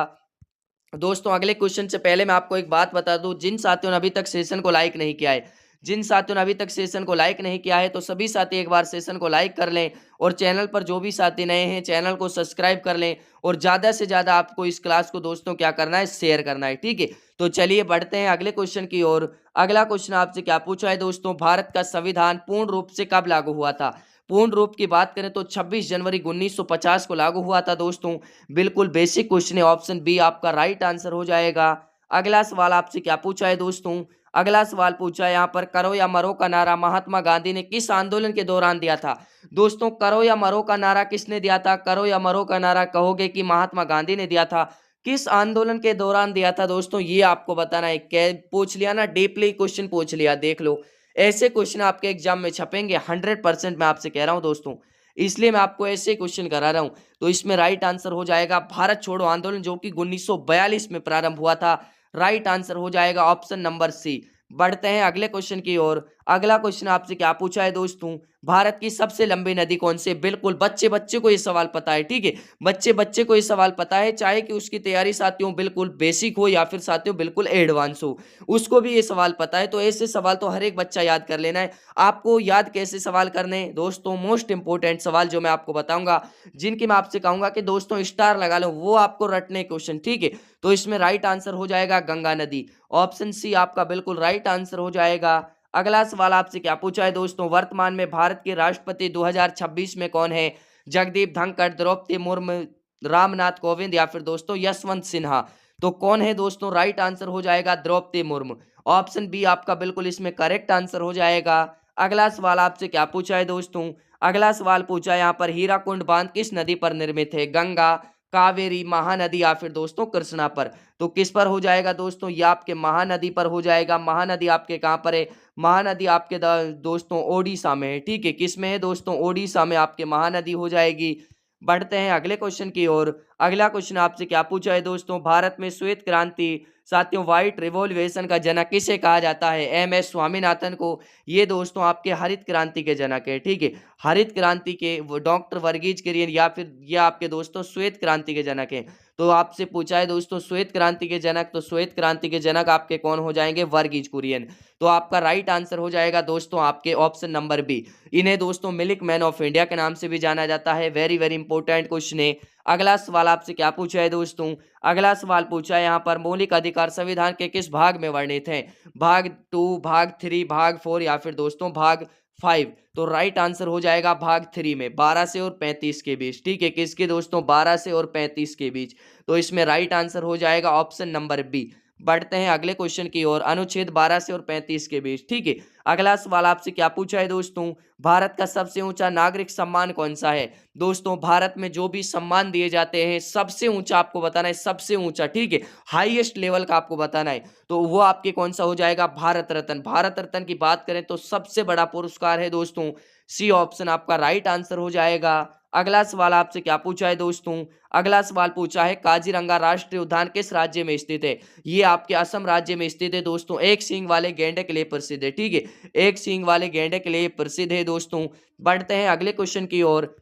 दोस्तों अगले क्वेश्चन से पहले मैं आपको एक बात बता दूं, जिन साथियों ने अभी तक सेशन को लाइक नहीं किया है, जिन साथियों ने अभी तक सेशन को लाइक नहीं किया है, तो सभी साथी एक बार सेशन को लाइक कर लें और चैनल पर जो भी साथी नए हैं चैनल को सब्सक्राइब कर लें और ज़्यादा से ज़्यादा आपको इस क्लास को दोस्तों क्या करना है, शेयर करना है। ठीक है, तो चलिए बढ़ते हैं अगले क्वेश्चन की ओर। अगला क्वेश्चन आपसे क्या पूछा है दोस्तों, भारत का संविधान पूर्ण रूप से कब लागू हुआ था? पूर्ण रूप की बात करें तो 26 जनवरी 1950 को लागू हुआ था दोस्तों। बिल्कुल बेसिक क्वेश्चन है, ऑप्शन बी आपका राइट आंसर हो जाएगा। अगला सवाल आपसे क्या पूछा है दोस्तों, अगला सवाल पूछा है यहाँ पर करो या मरो का नारा महात्मा गांधी ने किस आंदोलन के दौरान दिया था? दोस्तों करो या मरो का नारा किसने दिया था? करो या मरो का नारा कहोगे कि महात्मा गांधी ने दिया था। किस आंदोलन के दौरान दिया था दोस्तों, ये आपको बताना है। पूछ लिया ना, डीपली क्वेश्चन पूछ लिया, देख लो ऐसे क्वेश्चन आपके एग्जाम में छपेंगे 100%, मैं आपसे कह रहा हूं दोस्तों, इसलिए मैं आपको ऐसे क्वेश्चन करा रहा हूं। तो इसमें राइट आंसर हो जाएगा भारत छोड़ो आंदोलन, जो कि 1942 में प्रारंभ हुआ था। राइट आंसर हो जाएगा ऑप्शन नंबर सी। बढ़ते हैं अगले क्वेश्चन की ओर। अगला क्वेश्चन आपसे क्या पूछा है दोस्तों, भारत की सबसे लंबी नदी कौन सी? बिल्कुल बच्चे बच्चे को ये सवाल पता है। ठीक है, बच्चे बच्चे को ये सवाल पता है, चाहे कि उसकी तैयारी साथियों बिल्कुल बेसिक हो या फिर साथियों बिल्कुल एडवांस हो, उसको भी ये सवाल पता है। तो ऐसे सवाल तो हर एक बच्चा याद कर लेना है। आपको याद कैसे सवाल करने हैं दोस्तों, मोस्ट इंपोर्टेंट सवाल जो मैं आपको बताऊंगा, जिनकी मैं आपसे कहूंगा कि दोस्तों स्टार लगा लो, वो आपको रटने क्वेश्चन। ठीक है, तो इसमें राइट आंसर हो जाएगा गंगा नदी। ऑप्शन सी आपका बिल्कुल राइट आंसर हो जाएगा। अगला सवाल आपसे क्या पूछा है दोस्तों, वर्तमान में भारत के राष्ट्रपति 2026 में कौन है? जगदीप धनखड़, द्रौपदी मुर्मू, रामनाथ कोविंद या फिर दोस्तों यशवंत सिन्हा। तो कौन है दोस्तों? राइट आंसर हो जाएगा द्रौपदी मुर्मू। ऑप्शन बी आपका बिल्कुल इसमें करेक्ट आंसर हो जाएगा। अगला सवाल आपसे क्या पूछा है दोस्तों, अगला सवाल पूछा है यहाँ पर, हीराकुंड बांध किस नदी पर निर्मित है? गंगा, कावेरी, महानदी या फिर दोस्तों कृष्णा पर। तो किस पर हो जाएगा दोस्तों? ये आपके महानदी पर हो जाएगा। महानदी आपके कहाँ पर है? महानदी आपके दोस्तों ओडिशा में है। ठीक है, किस में है दोस्तों? ओडिशा में आपके महानदी हो जाएगी। बढ़ते हैं अगले क्वेश्चन की ओर। अगला क्वेश्चन आपसे क्या पूछा है दोस्तों, भारत में श्वेत क्रांति साथियों व्हाइट रिवॉल्यूशन का जनक किसे कहा जाता है? एम.एस. स्वामीनाथन को। ये दोस्तों आपके हरित क्रांति के जनक है। ठीक है, हरित क्रांति के वो डॉक्टर वर्गीज कुरियन या फिर ये आपके दोस्तों श्वेत क्रांति के जनक हैं। तो आपसे पूछा है दोस्तों श्वेत क्रांति के जनक, तो श्वेत क्रांति के जनक आपके कौन हो जाएंगे? वर्गीज कुरियन। तो आपका राइट आंसर हो जाएगा दोस्तों आपके ऑप्शन नंबर बी। इन्हें दोस्तों मिल्क मैन ऑफ इंडिया के नाम से भी जाना जाता है। वेरी वेरी इंपॉर्टेंट क्वेश्चन है। अगला सवाल आपसे क्या पूछा है दोस्तों, अगला सवाल पूछा है यहाँ पर, मौलिक अधिकार संविधान के किस भाग में वर्णित हैं? भाग 2, भाग 3, भाग 4 या फिर दोस्तों भाग 5। तो राइट आंसर हो जाएगा भाग 3 में, 12 से और 35 के बीच। ठीक है, किसके दोस्तों? 12 से और 35 के बीच। तो इसमें राइट आंसर हो जाएगा ऑप्शन नंबर बी। बढ़ते हैं अगले क्वेश्चन की ओर, अनुच्छेद 12 से और 35 के बीच। ठीक है, अगला सवाल आपसे क्या पूछा है दोस्तों, भारत का सबसे ऊंचा नागरिक सम्मान कौन सा है? दोस्तों भारत में जो भी सम्मान दिए जाते हैं सबसे ऊंचा आपको बताना है, सबसे ऊंचा। ठीक है, हाईएस्ट लेवल का आपको बताना है। तो वो आपके कौन सा हो जाएगा? भारत रत्न। भारत रत्न की बात करें तो सबसे बड़ा पुरस्कार है दोस्तों, सी ऑप्शन आपका राइट आंसर हो जाएगा। अगला सवाल आपसे क्या पूछा है दोस्तों, अगला सवाल पूछा है, काजीरंगा राष्ट्रीय उद्यान किस राज्य में स्थित है? ये आपके असम राज्य में स्थित है दोस्तों। एक सींग वाले गैंडे के लिए प्रसिद्ध है। ठीक है, एक सींग वाले गैंडे के लिए प्रसिद्ध है दोस्तों। बढ़ते हैं अगले क्वेश्चन की ओर।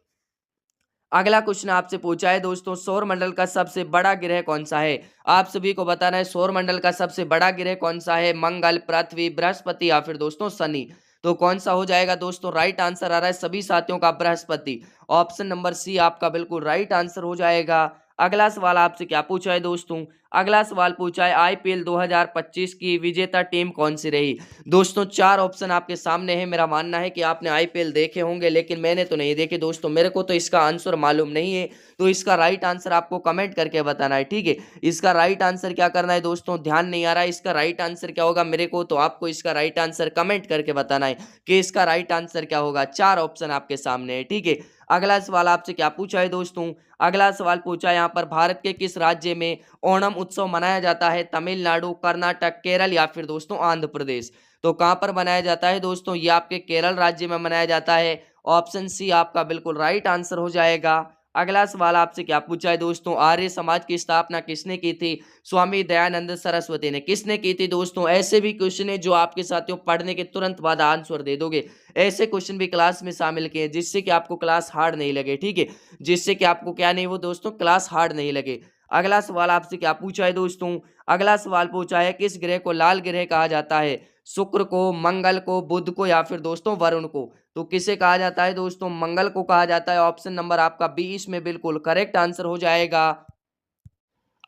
अगला क्वेश्चन आपसे पूछा है दोस्तों, सौर मंडल का सबसे बड़ा ग्रह कौन सा है? आप सभी को बताना है सौर मंडल का सबसे बड़ा ग्रह कौन सा है? मंगल, पृथ्वी, बृहस्पति या फिर दोस्तों शनि। तो कौन सा हो जाएगा दोस्तों? राइट आंसर आ रहा है सभी साथियों का बृहस्पति। ऑप्शन नंबर सी आपका बिल्कुल राइट आंसर हो जाएगा। अगला सवाल आपसे क्या पूछा है दोस्तों, अगला सवाल पूछा है, आईपीएल 2025 की विजेता टीम कौन सी रही? दोस्तों 4 ऑप्शन आपके सामने है। मेरा मानना है कि आपने आईपीएल देखे होंगे, लेकिन मैंने तो नहीं देखे दोस्तों, मेरे को तो इसका आंसर मालूम नहीं है। तो इसका राइट आंसर आपको कमेंट करके बताना है। ठीक है, इसका राइट आंसर क्या करना है दोस्तों? ध्यान नहीं आ रहा है इसका राइट आंसर क्या होगा मेरे को, तो आपको इसका राइट आंसर कमेंट करके बताना है कि इसका राइट आंसर क्या होगा। 4 ऑप्शन आपके सामने है। ठीक है, अगला सवाल आपसे क्या पूछा है दोस्तों, अगला सवाल पूछा है यहाँ पर, भारत के किस राज्य में ओणम उत्सव मनाया जाता है? तमिलनाडु, कर्नाटक, केरल या फिर दोस्तों आंध्र प्रदेश। तो कहां पर मनाया जाता है दोस्तों? ये आपके केरल राज्य में मनाया जाता है। ऑप्शन सी आपका बिल्कुल राइट आंसर हो जाएगा। अगला सवाल आपसे क्या पूछा है दोस्तों, आर्य समाज की स्थापना किसने की थी? स्वामी दयानंद सरस्वती ने। किसने की थी दोस्तों? ऐसे भी क्वेश्चन है जो आपके साथियों पढ़ने के तुरंत बाद आंसर दे दोगे। ऐसे क्वेश्चन भी क्लास में शामिल किए जिससे कि आपको क्लास हार्ड नहीं लगे। ठीक है, जिससे कि आपको क्या नहीं वो दोस्तों क्लास हार्ड नहीं लगे। अगला सवाल आपसे क्या पूछा है दोस्तों, अगला सवाल पूछा है, किस ग्रह को लाल ग्रह कहा जाता है? शुक्र को, मंगल को, बुध को या फिर दोस्तों वरुण को। तो किसे कहा जाता है दोस्तों? मंगल को कहा जाता है। ऑप्शन नंबर आपका बी इसमें बिल्कुल करेक्ट आंसर हो जाएगा।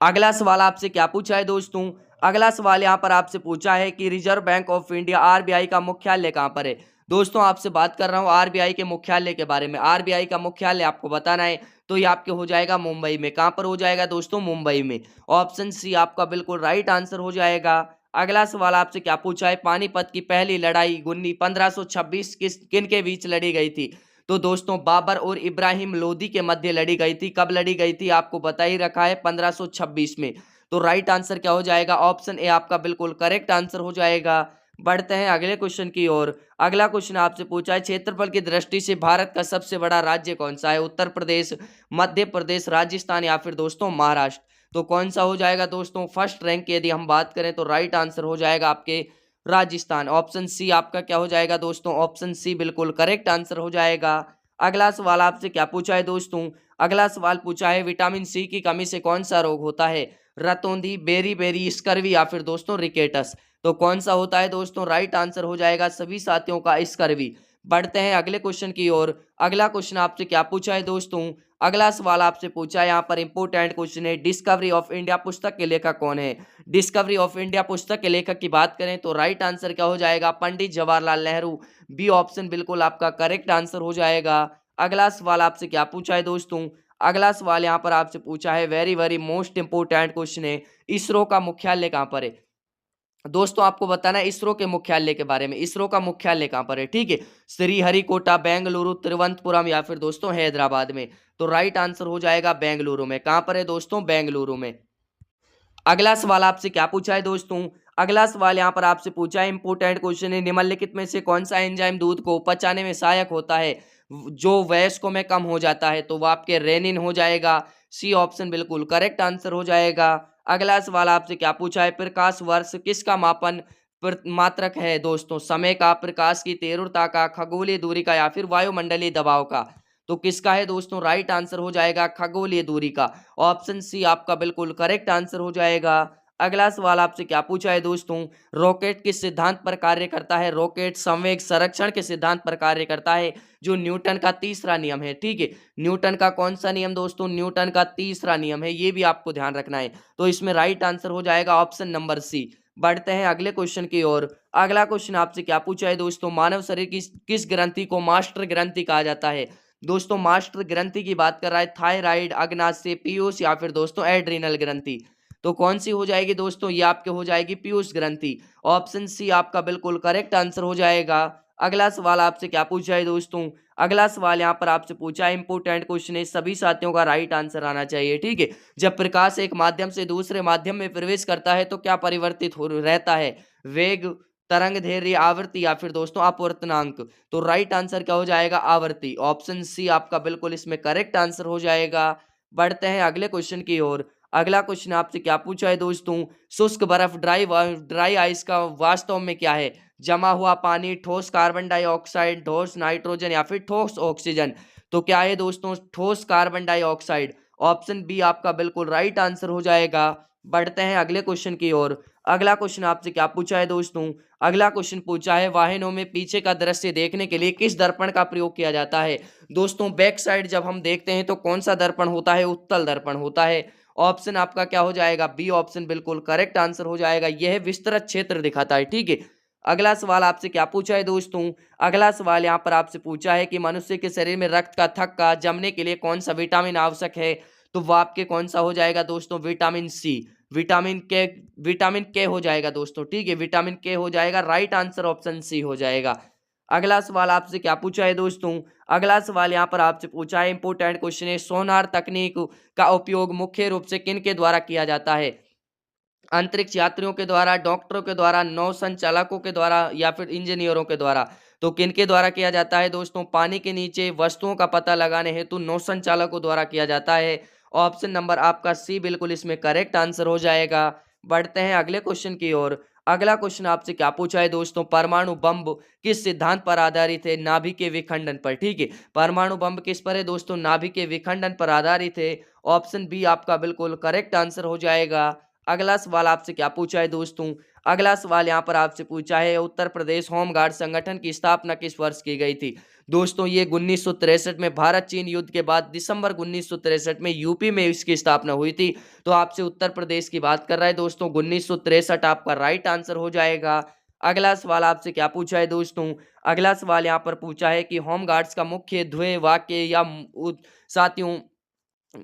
अगला सवाल आपसे क्या पूछा है दोस्तों, अगला सवाल यहाँ पर आपसे पूछा है कि reserve bank of India RBI का मुख्यालय कहाँ पर है? दोस्तों आपसे बात कर रहा हूँ आरबीआई के मुख्यालय के बारे में। आरबीआई का मुख्यालय आपको बताना है, तो ये आपके हो जाएगा मुंबई में। कहाँ पर हो जाएगा दोस्तों? मुंबई में। ऑप्शन सी आपका बिल्कुल राइट आंसर हो जाएगा। अगला सवाल आपसे क्या पूछा है, पानीपत की पहली लड़ाई 1526 किन के बीच लड़ी गई थी? तो दोस्तों बाबर और इब्राहिम लोदी के मध्य लड़ी गई थी। कब लड़ी गई थी आपको बता ही रखा है, 1526 में। तो राइट आंसर क्या हो जाएगा? ऑप्शन ए आपका बिल्कुल करेक्ट आंसर हो जाएगा। बढ़ते हैं अगले क्वेश्चन की ओर। अगला क्वेश्चन आपसे पूछा है, क्षेत्रफल की दृष्टि से भारत का सबसे बड़ा राज्य कौन सा है? उत्तर प्रदेश, मध्य प्रदेश, राजस्थान या फिर दोस्तों महाराष्ट्र। तो कौन सा हो जाएगा दोस्तों? फर्स्ट रैंक की यदि हम बात करें तो राइट आंसर हो जाएगा आपके राजस्थान। ऑप्शन सी आपका क्या हो जाएगा दोस्तों? ऑप्शन सी बिल्कुल करेक्ट आंसर हो जाएगा। अगला सवाल आपसे क्या पूछा है दोस्तों, अगला सवाल पूछा है, विटामिन सी की कमी से कौन सा रोग होता है? रतौंधी, बेरी बेरी, स्कर्वी या फिर दोस्तों रिकेटस। तो कौन सा होता है दोस्तों? राइट आंसर हो जाएगा सभी साथियों का स्कर्वी। बढ़ते हैं अगले क्वेश्चन की ओर। अगला क्वेश्चन आपसे क्या पूछा है दोस्तों? अगला सवाल आपसे पूछा है, यहाँ पर इंपोर्टेंट क्वेश्चन है, डिस्कवरी ऑफ इंडिया पुस्तक के लेखक कौन है? डिस्कवरी ऑफ इंडिया पुस्तक के लेखक की बात करें तो राइट आंसर क्या हो जाएगा? पंडित जवाहरलाल नेहरू। बी ऑप्शन बिल्कुल आपका करेक्ट आंसर हो जाएगा। अगला सवाल आपसे क्या पूछा है दोस्तों? अगला सवाल यहाँ पर आपसे पूछा है, very very most important question है, इसरो का मुख्यालय कहाँ पर है? दोस्तों आपको बताना है इसरो के मुख्यालय के बारे में। इसरो का मुख्यालय कहाँ पर है? ठीक है, श्रीहरिकोटा, बेंगलुरु, तिरुवनंतपुरम या फिर दोस्तों हैदराबाद में। तो राइट आंसर हो जाएगा बेंगलुरु में। कहाँ पर है दोस्तों? बेंगलुरु में। अगला सवाल आपसे क्या पूछा है दोस्तों? अगला सवाल यहाँ पर आपसे पूछा है, इंपोर्टेंट क्वेश्चन है, निम्नलिखित में से कौन सा एंजाइम दूध को पचाने में सहायक होता है जो वयस्कों में कम हो जाता है? तो वो आपके रेनिन हो जाएगा। सी ऑप्शन बिल्कुल करेक्ट आंसर हो जाएगा। अगला सवाल आपसे क्या पूछा है, प्रकाश वर्ष किसका मापन मात्रक है दोस्तों? समय का, प्रकाश की तीव्रता का, खगोलीय दूरी का या फिर वायुमंडलीय दबाव का? तो किसका है दोस्तों? राइट आंसर हो जाएगा खगोलीय दूरी का। ऑप्शन सी आपका बिल्कुल करेक्ट आंसर हो जाएगा। अगला सवाल आपसे क्या पूछा है दोस्तों? रॉकेट किस सिद्धांत पर कार्य करता है? रॉकेट संवेग संरक्षण के सिद्धांत पर कार्य करता है, जो न्यूटन का तीसरा नियम है। ठीक है, न्यूटन का कौन सा नियम दोस्तों? न्यूटन का तीसरा नियम है, ये भी आपको ध्यान रखना है। तो इसमें राइट आंसर हो जाएगा ऑप्शन नंबर सी। बढ़ते हैं अगले क्वेश्चन की ओर। अगला क्वेश्चन आपसे क्या पूछा है दोस्तों? मानव शरीर की किस ग्रंथि को मास्टर ग्रंथि कहा जाता है? दोस्तों मास्टर ग्रंथि की बात कर रहा है, थायराइड, अग्नाशय, पीयूष या फिर दोस्तों एड्रिनल ग्रंथि? तो कौन सी हो जाएगी दोस्तों? ये आपके हो जाएगी पीयूष ग्रंथि। ऑप्शन सी आपका बिल्कुल करेक्ट आंसर हो जाएगा। अगला सवाल आपसे क्या पूछा है दोस्तों? अगला सवाल यहाँ पर आपसे पूछा है, इंपोर्टेंट क्वेश्चन है, सभी साथियों का राइट आंसर आना चाहिए। ठीक है, जब प्रकाश एक माध्यम से दूसरे माध्यम में प्रवेश करता है तो क्या परिवर्तित हो रहता है? वेग, तरंग दैर्ध्य, आवृत्ति या फिर दोस्तों अपवर्तनांक? तो राइट आंसर क्या हो जाएगा? आवृत्ति। ऑप्शन सी आपका बिल्कुल इसमें करेक्ट आंसर हो जाएगा। बढ़ते हैं अगले क्वेश्चन की ओर। अगला क्वेश्चन आपसे क्या पूछा है दोस्तों? शुष्क बर्फ, ड्राई आइस का वास्तव में क्या है? जमा हुआ पानी, ठोस कार्बन डाइऑक्साइड, ठोस नाइट्रोजन या फिर ठोस ऑक्सीजन? तो क्या है दोस्तों? ठोस कार्बन डाइऑक्साइड। ऑप्शन बी आपका बिल्कुल राइट आंसर हो जाएगा। बढ़ते हैं अगले क्वेश्चन की ओर। अगला क्वेश्चन आपसे क्या पूछा है दोस्तों? अगला क्वेश्चन पूछा है, वाहनों में पीछे का दृश्य देखने के लिए किस दर्पण का प्रयोग किया जाता है? दोस्तों बैक साइड जब हम देखते हैं तो कौन सा दर्पण होता है? उत्तल दर्पण होता है। ऑप्शन आपका क्या हो जाएगा? बी ऑप्शन बिल्कुल करेक्ट आंसर हो जाएगा। यह विस्तृत क्षेत्र दिखाता है। ठीक है, अगला सवाल आपसे क्या पूछा है दोस्तों? अगला सवाल यहाँ पर आपसे पूछा है कि मनुष्य के शरीर में रक्त का थक्का जमने के लिए कौन सा विटामिन आवश्यक है? तो वो आपके कौन सा हो जाएगा दोस्तों? Vitamin C. विटामिन के हो जाएगा दोस्तों। ठीक है, विटामिन के हो जाएगा। राइट आंसर ऑप्शन सी हो जाएगा। अगला सवाल आपसे क्या पूछा है दोस्तों? अगला सवाल यहाँ पर आपसे पूछा है, इंपोर्टेंट क्वेश्चन है, सोनार तकनीक का उपयोग मुख्य रूप से किन के द्वारा किया जाता है? अंतरिक्ष यात्रियों के द्वारा, डॉक्टरों के द्वारा, नौ संचालकों के द्वारा या फिर इंजीनियरों के द्वारा? तो किन के द्वारा किया जाता है दोस्तों? पानी के नीचे वस्तुओं का पता लगाने हेतु नौ संचालकों द्वारा किया जाता है। ऑप्शन नंबर आपका सी बिल्कुल इसमें करेक्ट आंसर हो जाएगा। बढ़ते हैं अगले क्वेश्चन की ओर। अगला क्वेश्चन आपसे क्या पूछा है दोस्तों? परमाणु बम किस सिद्धांत पर आधारित है? नाभिक के विखंडन पर। ठीक है, परमाणु बम किस पर है दोस्तों? नाभिक के विखंडन पर आधारित है। ऑप्शन बी आपका बिल्कुल करेक्ट आंसर हो जाएगा। अगला सवाल आपसे क्या पूछा है दोस्तों? अगला सवाल यहाँ पर आपसे पूछा है, उत्तर प्रदेश होमगार्ड संगठन की स्थापना किस वर्ष की गई थी? दोस्तों ये 1963 में भारत चीन युद्ध के बाद दिसंबर 1963 में यूपी में इसकी स्थापना हुई थी। तो आपसे उत्तर प्रदेश की बात कर रहा है दोस्तों। 1963 आपका राइट आंसर हो जाएगा। अगला सवाल आपसे क्या पूछा है दोस्तों? अगला सवाल यहाँ पर पूछा है कि होमगार्ड्स का मुख्य ध्येय, वाक्य या साथियों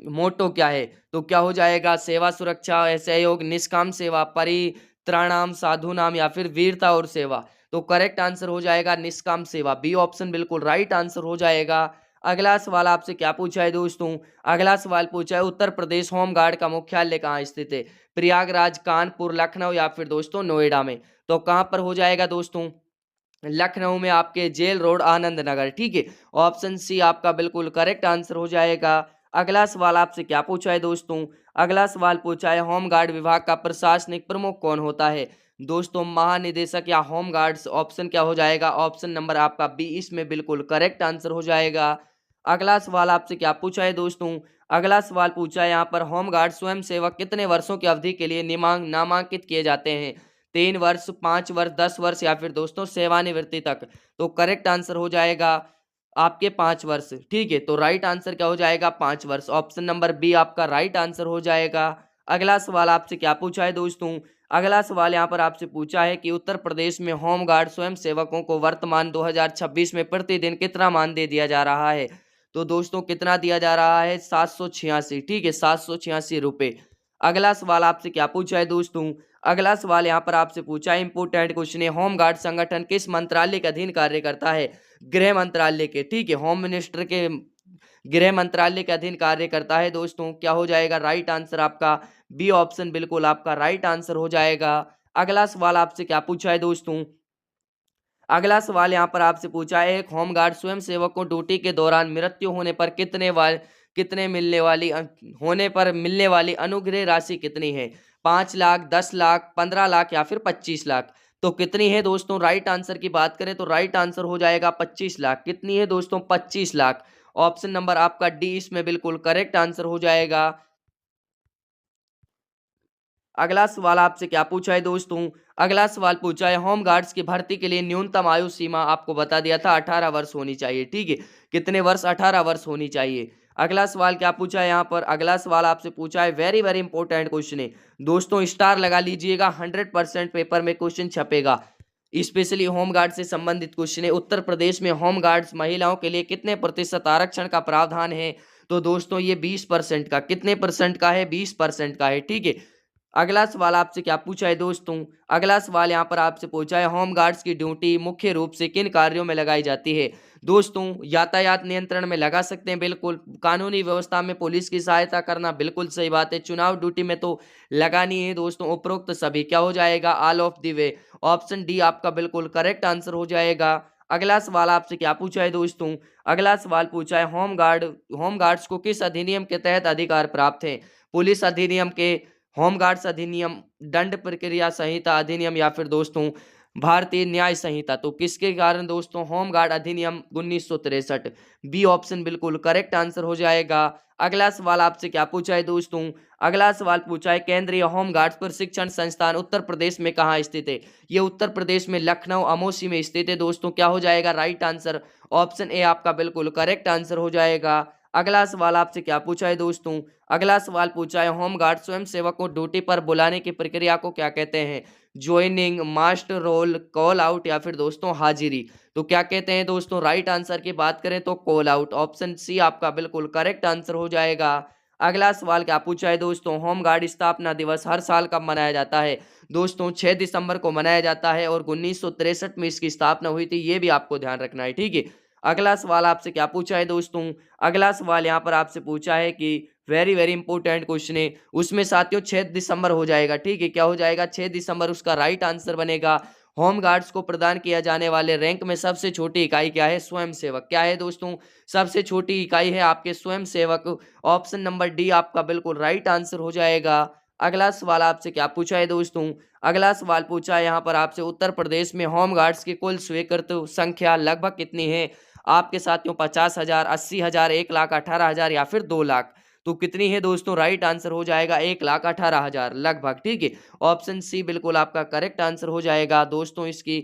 मोटो क्या है? तो क्या हो जाएगा? सेवा, सुरक्षा, सहयोग, निष्काम सेवा, परित्राणाम साधुनाम या फिर वीरता और सेवा? तो करेक्ट आंसर हो जाएगा निष्काम सेवा। बी ऑप्शन बिल्कुल राइट आंसर हो जाएगा। अगला सवाल आपसे क्या पूछा है दोस्तों? अगला सवाल पूछा है, उत्तर प्रदेश होमगार्ड का मुख्यालय कहाँ स्थित है? प्रयागराज, कानपुर, लखनऊ या फिर दोस्तों नोएडा में? तो कहाँ पर हो जाएगा दोस्तों? लखनऊ में, आपके जेल रोड, आनंद नगर। ठीक है, ऑप्शन सी आपका बिल्कुल करेक्ट आंसर हो जाएगा। अगला सवाल आपसे क्या पूछा है दोस्तों? अगला सवाल पूछा है, होमगार्ड विभाग का प्रशासनिक प्रमुख कौन होता है? दोस्तों महानिदेशक या होमगार्ड्स? ऑप्शन क्या हो जाएगा? ऑप्शन नंबर आपका बी इसमें बिल्कुल करेक्ट आंसर हो जाएगा। अगला सवाल आपसे क्या पूछा है दोस्तों? अगला सवाल पूछा है यहाँ पर, होमगार्ड स्वयं सेवक कितने वर्षों की अवधि के लिए नामांकित किए जाते हैं? 3 वर्ष, 5 वर्ष, 10 वर्ष या फिर दोस्तों सेवानिवृत्ति तक। तो करेक्ट आंसर हो जाएगा आपके 5 वर्ष। ठीक है, तो राइट आंसर क्या हो जाएगा 5 वर्ष। ऑप्शन नंबर बी आपका राइट आंसर हो जाएगा। अगला सवाल आपसे क्या पूछा है दोस्तों, अगला सवाल यहाँ पर आपसे पूछा है कि उत्तर प्रदेश में होमगार्ड स्वयं सेवकों को वर्तमान 2026 में प्रतिदिन कितना मानदेय दिया जा रहा है। तो दोस्तों कितना दिया जा रहा है 786। ठीक है, 786 रुपये। अगला सवाल आपसे क्या पूछा है दोस्तों, अगला सवाल यहाँ पर आपसे पूछा है इंपोर्टेंट क्वेश्चन है, होमगार्ड संगठन किस मंत्रालय के अधीन कार्य करता है। गृह मंत्रालय के। ठीक है, होम मिनिस्टर के गृह मंत्रालय के अधीन कार्य करता है दोस्तों। क्या हो जाएगा राइट आंसर आपका बी ऑप्शन बिल्कुल आपका राइट आंसर हो जाएगा। अगला सवाल आपसे क्या पूछा है दोस्तों, अगला सवाल यहाँ पर आपसे पूछा है एक होमगार्ड स्वयं सेवक को ड्यूटी के दौरान मृत्यु होने पर मिलने वाली अनुग्रह राशि कितनी है। 5 लाख, 10 लाख, 15 लाख या फिर 25 लाख। तो कितनी है दोस्तों, राइट आंसर की बात करें तो राइट आंसर हो जाएगा 25 लाख। कितनी है दोस्तों 25 लाख। ऑप्शन नंबर आपका डी इसमें बिल्कुल करेक्ट आंसर हो जाएगा। अगला सवाल आपसे क्या पूछा है दोस्तों, अगला सवाल पूछा है होमगार्ड्स की भर्ती के लिए न्यूनतम आयु सीमा आपको बता दिया था 18 वर्ष होनी चाहिए। ठीक है, कितने वर्ष 18 वर्ष होनी चाहिए। अगला सवाल क्या पूछा है यहाँ पर, अगला सवाल आपसे पूछा है वेरी वेरी इंपॉर्टेंट क्वेश्चन है दोस्तों, स्टार लगा लीजिएगा 100% पेपर में क्वेश्चन छपेगा। स्पेशली होमगार्ड से संबंधित क्वेश्चन है। उत्तर प्रदेश में होमगार्ड्स महिलाओं के लिए कितने प्रतिशत आरक्षण का प्रावधान है। तो दोस्तों ये 20% का, कितने परसेंट का है 20% का है। ठीक है, अगला सवाल आपसे क्या पूछा है दोस्तों, अगला सवाल यहाँ पर आपसे पूछा है होमगार्ड्स की ड्यूटी मुख्य रूप से किन कार्यों में लगाई जाती है। दोस्तों यातायात नियंत्रण में लगा सकते हैं बिल्कुल, कानूनी व्यवस्था में पुलिस की सहायता करना बिल्कुल सही बात है, चुनाव ड्यूटी में तो लगानी है दोस्तों उपरोक्त सभी। क्या हो जाएगा all of the way. Option D आपका बिल्कुल करेक्ट आंसर हो जाएगा। अगला सवाल आपसे क्या पूछा है दोस्तों, अगला सवाल पूछा है होमगार्ड्स को किस अधिनियम के तहत अधिकार प्राप्त है। पुलिस अधिनियम के, होमगार्ड्स अधिनियम, दंड प्रक्रिया संहिता अधिनियम या फिर दोस्तों भारतीय न्याय संहिता। तो किसके कारण दोस्तों होमगार्ड अधिनियम 1963। बी ऑप्शन बिल्कुल करेक्ट आंसर हो जाएगा। अगला सवाल आपसे क्या पूछा है दोस्तों, अगला सवाल पूछा है केंद्रीय होमगार्ड्स प्रशिक्षण संस्थान उत्तर प्रदेश में कहाँ स्थित है। ये उत्तर प्रदेश में लखनऊ अमोसी में स्थित है दोस्तों। क्या हो जाएगा राइट आंसर, ऑप्शन ए आपका बिल्कुल करेक्ट आंसर हो जाएगा। अगला सवाल आपसे क्या पूछा है दोस्तों, अगला सवाल पूछा है होमगार्ड स्वयं सेवक को ड्यूटी पर बुलाने की प्रक्रिया को क्या कहते हैं। Joining, master roll, call out या फिर दोस्तों हाजिरी। तो क्या कहते हैं दोस्तों, राइट आंसर की बात करें तो कॉल आउट। ऑप्शन सी आपका बिल्कुल करेक्ट आंसर हो जाएगा। अगला सवाल क्या पूछा है दोस्तों, होमगार्ड स्थापना दिवस हर साल कब मनाया जाता है। दोस्तों 6 दिसंबर को मनाया जाता है और 1963 में इसकी स्थापना हुई थी, ये भी आपको ध्यान रखना है। ठीक है, अगला सवाल आपसे क्या पूछा है दोस्तों, अगला सवाल यहाँ पर आपसे पूछा है कि वेरी वेरी इंपॉर्टेंट क्वेश्चन है, उसमें साथियों 6 दिसंबर हो जाएगा। ठीक है, क्या हो जाएगा 6 दिसंबर उसका राइट आंसर बनेगा। होमगार्ड्स को प्रदान किया जाने वाले रैंक में सबसे छोटी इकाई क्या है, स्वयंसेवक। क्या है दोस्तों, सबसे छोटी इकाई है आपके स्वयंसेवक। ऑप्शन नंबर डी आपका बिल्कुल राइट आंसर हो जाएगा। अगला सवाल आपसे क्या पूछा है दोस्तों, अगला सवाल पूछा है यहाँ पर आपसे उत्तर प्रदेश में होमगार्ड्स की कुल स्वीकृत संख्या लगभग कितनी है आपके साथियों, 50,000, 80,000, 1,18,000 या फिर 2 लाख। तो कितनी है दोस्तों, राइट आंसर हो जाएगा 1,18,000 लगभग। ठीक है, ऑप्शन सी बिल्कुल आपका करेक्ट आंसर हो जाएगा। दोस्तों इसकी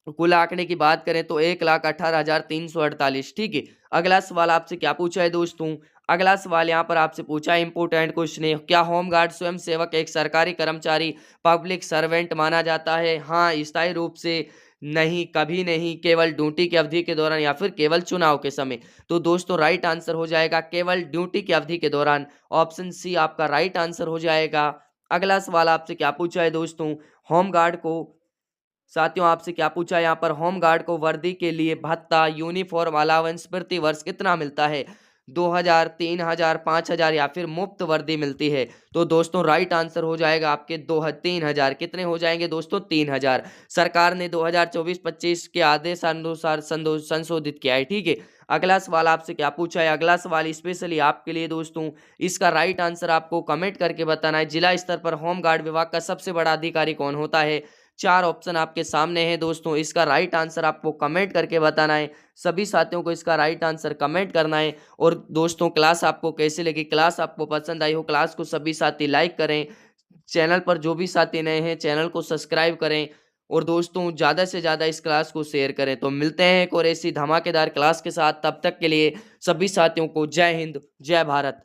कुल आंकड़े की बात करें तो 1,18,348। ठीक है, अगला सवाल आपसे क्या पूछा है दोस्तों, अगला सवाल यहाँ पर आपसे पूछा है इंपोर्टेंट क्वेश्चन है, क्या होमगार्ड स्वयं सेवक एक सरकारी कर्मचारी पब्लिक सर्वेंट माना जाता है। हाँ, स्थायी रूप से नहीं, कभी नहीं, केवल ड्यूटी की अवधि के दौरान या फिर केवल चुनाव के समय। तो दोस्तों राइट आंसर हो जाएगा केवल ड्यूटी की अवधि के दौरान। ऑप्शन सी आपका राइट आंसर हो जाएगा। अगला सवाल आपसे क्या पूछा है दोस्तों, होमगार्ड को, साथियों आपसे क्या पूछा है यहाँ पर, होमगार्ड को वर्दी के लिए भत्ता, यूनिफॉर्म अलाउंस प्रति वर्ष कितना मिलता है। 2,000, 3,000, 5,000 या फिर मुफ्त वर्दी मिलती है। तो दोस्तों राइट आंसर हो जाएगा आपके 3,000। कितने हो जाएंगे दोस्तों 3,000। सरकार ने 2024-25 के आदेशानुसार संशोधित किया है। ठीक है, अगला सवाल आपसे क्या पूछा है, अगला सवाल स्पेशली आपके लिए दोस्तों, इसका राइट आंसर आपको कमेंट करके बताना है। जिला स्तर पर होमगार्ड विभाग का सबसे बड़ा अधिकारी कौन होता है। 4 ऑप्शन आपके सामने हैं दोस्तों, इसका राइट आंसर आपको कमेंट करके बताना है। सभी साथियों को इसका राइट आंसर कमेंट करना है। और दोस्तों क्लास आपको कैसी लगी, क्लास आपको पसंद आई हो, क्लास को सभी साथी लाइक करें, चैनल पर जो भी साथी नए हैं चैनल को सब्सक्राइब करें और दोस्तों ज़्यादा से ज़्यादा इस क्लास को शेयर करें। तो मिलते हैं एक और ऐसी धमाकेदार क्लास के साथ, तब तक के लिए सभी साथियों को जय हिंद, जय भारत।